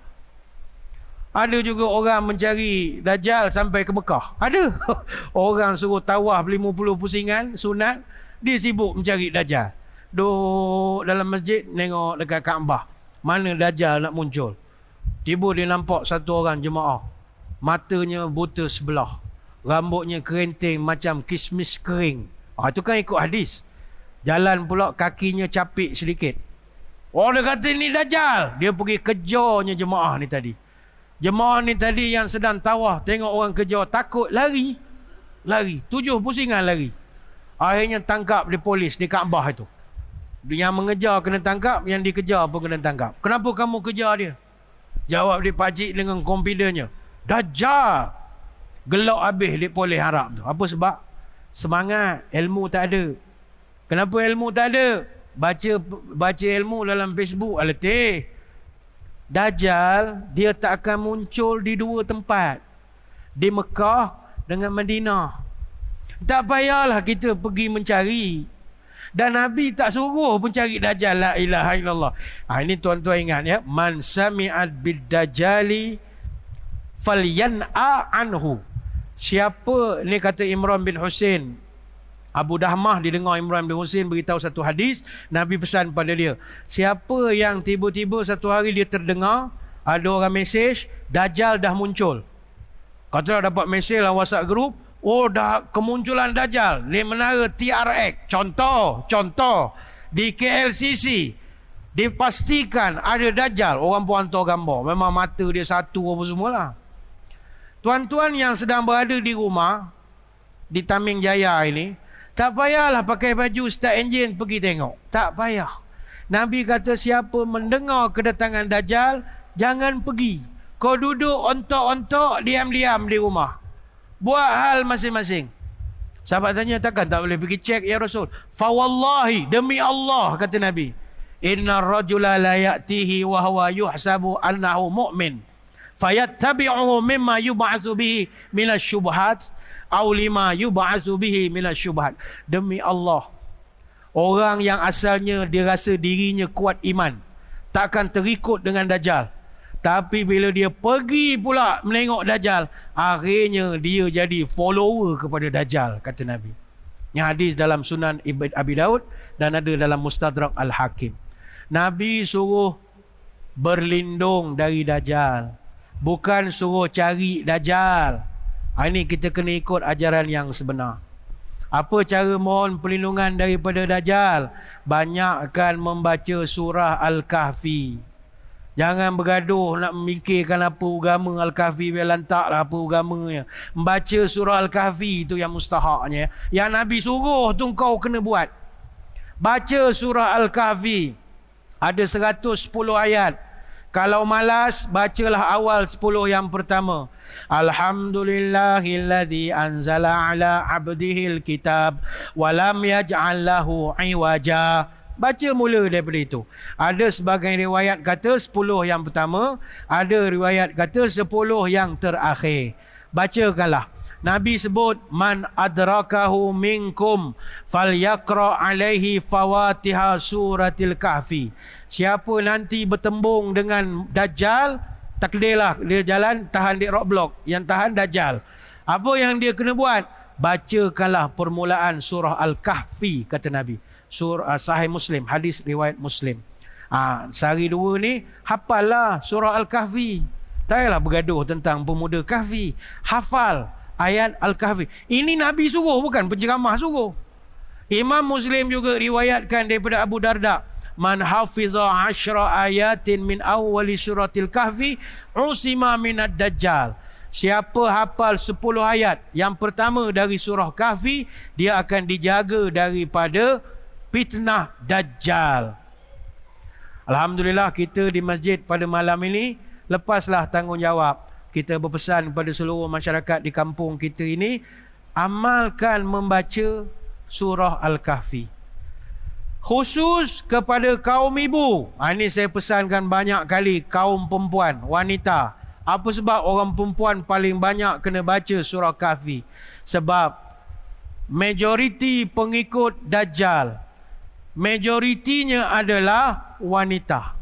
Ada juga orang mencari Dajjal sampai ke Mekah. Ada. Orang suruh tawaf 50 pusingan sunat, dia sibuk mencari Dajjal. Duduk dalam masjid, tengok dekat Kaabah, mana Dajjal nak muncul. Tiba dia nampak satu orang jemaah, matanya buta sebelah, rambutnya kerinting macam kismis kering. Itu kan ikut hadis. Jalan pula kakinya capik sedikit. Dia kata ni Dajjal. Dia pergi kejarnya jemaah ni tadi. Jemaah ni tadi yang sedang tawaf, tengok orang kejar, takut lari. lari. 7 pusingan lari. Akhirnya tangkap di polis di Kaabah itu. Yang mengejar kena tangkap, yang dikejar pun kena tangkap. Kenapa kamu kejar dia? Jawab dia pakcik dengan confidentnya. Dajjal. Gelak habis di polis Arab tu. Apa sebab? Semangat, ilmu tak ada. Kenapa ilmu tak ada? Baca ilmu dalam Facebook. Aletih. Dajjal, dia tak akan muncul di 2 tempat. Di Mekah dengan Madinah. Tak payahlah kita pergi mencari. Dan Nabi tak suruh pun cari Dajjal. La ilaha illallah. Ini tuan-tuan ingat ya. Man sami'at bid-dajjali falyan'a anhu. Siapa, ni kata Imran bin Husain. Abu Dahmah didengar Imran bin Husain beritahu satu hadis. Nabi pesan pada dia. Siapa yang tiba-tiba satu hari dia terdengar ada orang mesej, Dajjal dah muncul. Kata dapat mesej dalam WhatsApp group. Oh, dah kemunculan Dajjal di menara TRX. Contoh di KLCC dipastikan ada Dajjal. Orang pun hantar gambar. Memang mata dia satu apa semualah. Tuan-tuan yang sedang berada di rumah di Taming Jaya ini, tak payahlah pakai baju start engine pergi tengok. Tak payah. Nabi kata siapa mendengar kedatangan Dajjal, jangan pergi. Kau duduk ontok-ontok diam-diam di rumah. Buat hal masing-masing. Sahabat tanya, takkan tak boleh pergi cek ya Rasul? Fawallahi, demi Allah, kata Nabi. Inna rajula la ya'tihi wa huwa yuhsabu annahu mu'min. Fayattabi'uhu mimma yub'atsu bihi minas syubhat aw lima yub'atsu bihi minas syubhat. Demi Allah, orang yang asalnya dia rasa dirinya kuat iman, takkan terikut dengan Dajjal. Tapi bila dia pergi pula menengok Dajjal, akhirnya dia jadi follower kepada Dajjal, kata Nabi. Ini hadis dalam Sunan Abi Daud dan ada dalam Mustadrak Al-Hakim. Nabi suruh berlindung dari Dajjal, bukan suruh cari Dajjal. Ini kita kena ikut ajaran yang sebenar. Apa cara mohon perlindungan daripada Dajjal? Banyakkan membaca surah Al-Kahfi. Jangan bergaduh nak memikirkan apa agama Al-Kahfi, biar lantaklah apa agamanya. Membaca surah Al-Kahfi itu yang mustahaknya. Yang Nabi suruh tu kau kena buat. Baca surah Al-Kahfi. Ada 110 ayat. Kalau malas, bacalah awal 10 yang pertama. Alhamdulillahilladzi anzala ala abdihil kitab walam yaj'al lahu iwaja. Baca mula daripada itu. Ada sebagian riwayat kata 10 yang pertama, ada riwayat kata 10 yang terakhir. Bacakanlah. Nabi sebut man adrakahu minkum falyaqra alaihi fawatiha suratil kahfi. Siapa nanti bertembung dengan Dajjal, takdirlah dia jalan tahan di roadblock, yang tahan Dajjal. Apa yang dia kena buat? Bacakanlah permulaan surah Al-Kahfi, kata Nabi. Surah Sahih Muslim, hadis riwayat Muslim. Sehari 2 ni hafallah surah Al-Kahfi. Tak payahlah bergaduh tentang pemuda Kahfi. Hafal ayat Al-Kahfi. Ini Nabi suruh, bukan penceramah suruh. Imam Muslim juga riwayatkan daripada Abu Darda, man hafiza 10 ayatin min awwali suratil kahfi usima minad dajjal. Siapa hafal 10 ayat yang pertama dari surah Kahfi, dia akan dijaga daripada fitnah Dajjal. Alhamdulillah, kita di masjid pada malam ini lepaslah tanggungjawab. Kita berpesan kepada seluruh masyarakat di kampung kita ini, amalkan membaca surah Al-Kahfi. Khusus kepada kaum ibu. Ini saya pesankan banyak kali, kaum perempuan, wanita. Apa sebab orang perempuan paling banyak kena baca surah Kahfi? Sebab majoriti pengikut Dajjal, majoritinya adalah wanita.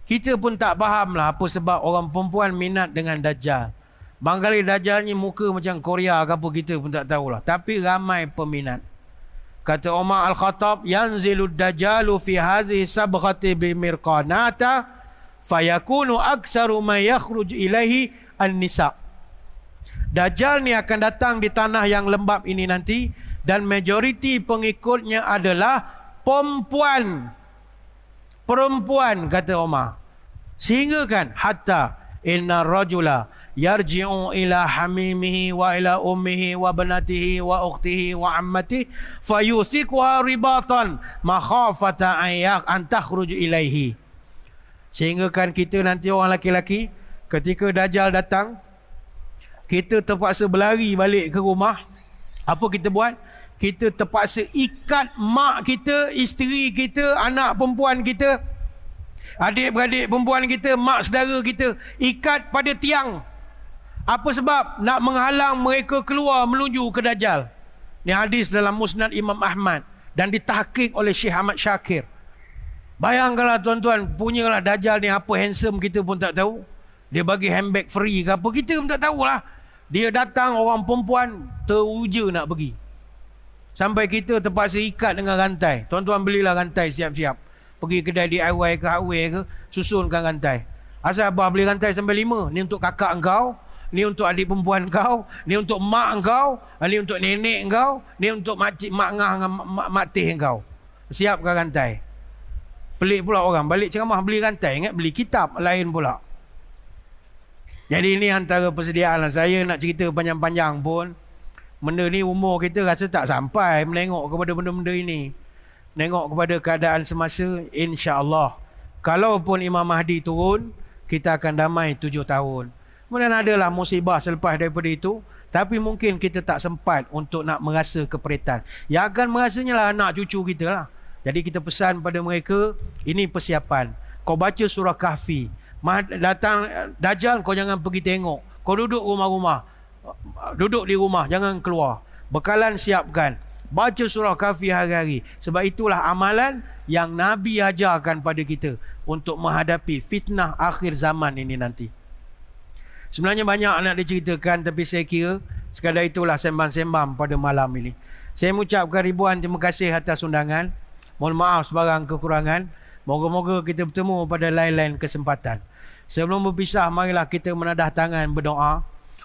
Kita pun tak faham lah apa sebab orang perempuan minat dengan Dajjal. Barangkali Dajjal ni muka macam Korea ke apa, kita pun tak tahulah. Tapi ramai peminat. Kata Umar Al-Khattab, yanzilud Dajjalu fi hazihi sabghati bimirqanata fayakunu aksaru ma yakhruj ilaihi an-nisa. Dajjal ni akan datang di tanah yang lembab ini nanti, dan majoriti pengikutnya adalah perempuan, kata Umar. Sehingga kan hatta inna rajula yarji'u ila hamimihi wa ila ummihi wa banatihi wa ukhtihi wa ammatihi fayusikuha ribatan makhafata an takhruju ilaihi. Sehingga kan kita nanti orang laki-laki, ketika Dajjal datang, kita terpaksa berlari balik ke rumah. Apa kita buat? Kita terpaksa ikat mak kita, isteri kita, anak perempuan kita, adik-beradik perempuan kita, mak saudara kita, ikat pada tiang. Apa sebab? Nak menghalang mereka keluar menuju ke Dajjal. Ini hadis dalam Musnad Imam Ahmad dan ditahqiq oleh Syekh Ahmad Syakir. Bayangkanlah tuan-tuan, punyalah Dajjal ni apa handsome kita pun tak tahu. Dia bagi handbag free ke apa, kita pun tak tahulah. Dia datang, orang perempuan teruja nak pergi. Sampai kita terpaksa ikat dengan rantai. Tuan-tuan belilah rantai siap-siap. Pergi kedai DIY ke hardware ke, susunkan rantai. Asal abah beli rantai sampai 5. Ni untuk kakak engkau, ni untuk adik perempuan kau, ni untuk mak engkau, ni untuk nenek engkau, ni untuk makcik, mak ngah dengan mak teh engkau. Siapkan rantai. Pelik pula orang balik ceramah beli rantai, ingat beli kitab lain pula. Jadi ini antara persediaan lah. Saya nak cerita panjang-panjang pun, benda ni umur kita rasa tak sampai menengok kepada benda-benda ini. Menengok kepada keadaan semasa, insya-Allah. Kalaupun Imam Mahdi turun, kita akan damai 7 tahun. Kemudian adalah musibah selepas daripada itu, tapi mungkin kita tak sempat untuk nak merasa keperitan. Yang akan merasanya lah anak cucu kita lah. Jadi kita pesan pada mereka, ini persiapan. Kau baca surah Kahfi. Datang Dajjal, kau jangan pergi tengok. Kau duduk rumah-rumah. Duduk di rumah, jangan keluar. Bekalan siapkan. Baca surah Kahfi hari-hari. Sebab itulah amalan yang Nabi ajarkan pada kita untuk menghadapi fitnah akhir zaman ini nanti. Sebenarnya banyak nak diceritakan, tapi saya kira sekadar itulah sembang-sembang pada malam ini. Saya mengucapkan ribuan terima kasih atas undangan. Mohon maaf sebarang kekurangan. Moga-moga kita bertemu pada lain-lain kesempatan. Sebelum berpisah, marilah kita menadah tangan berdoa.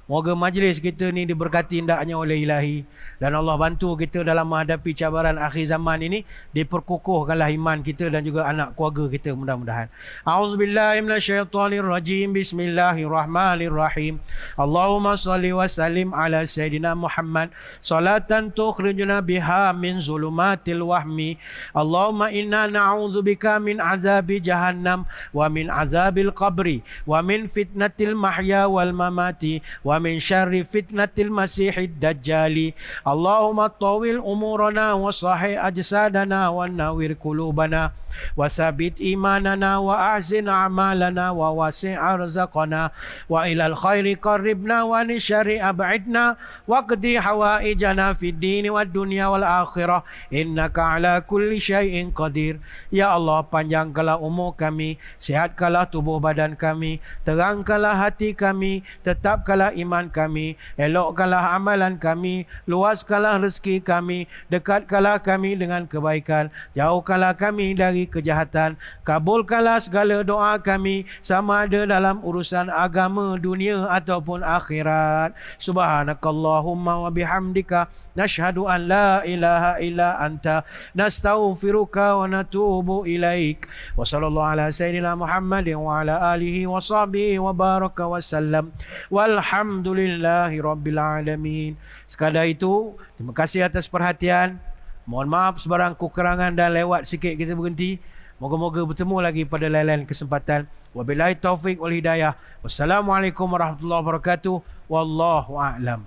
Moga majlis kita ni diberkati hendaknya oleh Ilahi, dan Allah bantu kita dalam menghadapi cabaran akhir zaman ini. Diperkukuhkanlah iman kita dan juga anak keluarga kita mudah-mudahan. A'udzubillahi minasyaitonirrajim. Bismillahirrahmanirrahim. Allahumma salli wa sallim ala Sayyidina Muhammad salatan tukhrijuna biha min zulumatil wahmi. Allahumma inna na'udzubika min azabi jahannam wa min azabil qabri wa min fitnatil mahya wal mamati wa min syarri fitnatil masihid dajjali. Allahumma tawil umurana wa sahih ajsadana wa nawir qulubana wa thabit imanana wa ahsin a'malana wa wasi' arzaqana wa ilal khairi qarribna wa ni syarri ab'idna wa qdi hawaijana fid din wad dunya wal akhirah innaka ala kulli syai'in qadir. Ya Allah, panjangkanlah umur kami, sihatkanlah tubuh badan kami, terangkanlah hati kami, tetapkanlah iman kami, elokkanlah amalan kami, luaskanlah rezeki kami, dekatkanlah kami dengan kebaikan, jauhkanlah kami dari kejahatan, kabulkanlah segala doa kami sama ada dalam urusan agama, dunia ataupun akhirat. Subhanakallahumma wa bihamdika nashhadu an la ilaha illa anta nastaghfiruka wa natubu ilaik. Wa sallallahu ala sayyidina Muhammadin wa ala alihi wa sahbihi wa baraka wa sallam. Walhamdulillahi rabbil alamin. Sekadar itu, terima kasih atas perhatian. Mohon maaf sebarang kekurangan dan lewat sikit kita berhenti. Moga-moga bertemu lagi pada lain-lain kesempatan. Wabillahi taufiq wal hidayah. Wassalamualaikum warahmatullahi wabarakatuh. Wallahu a'lam.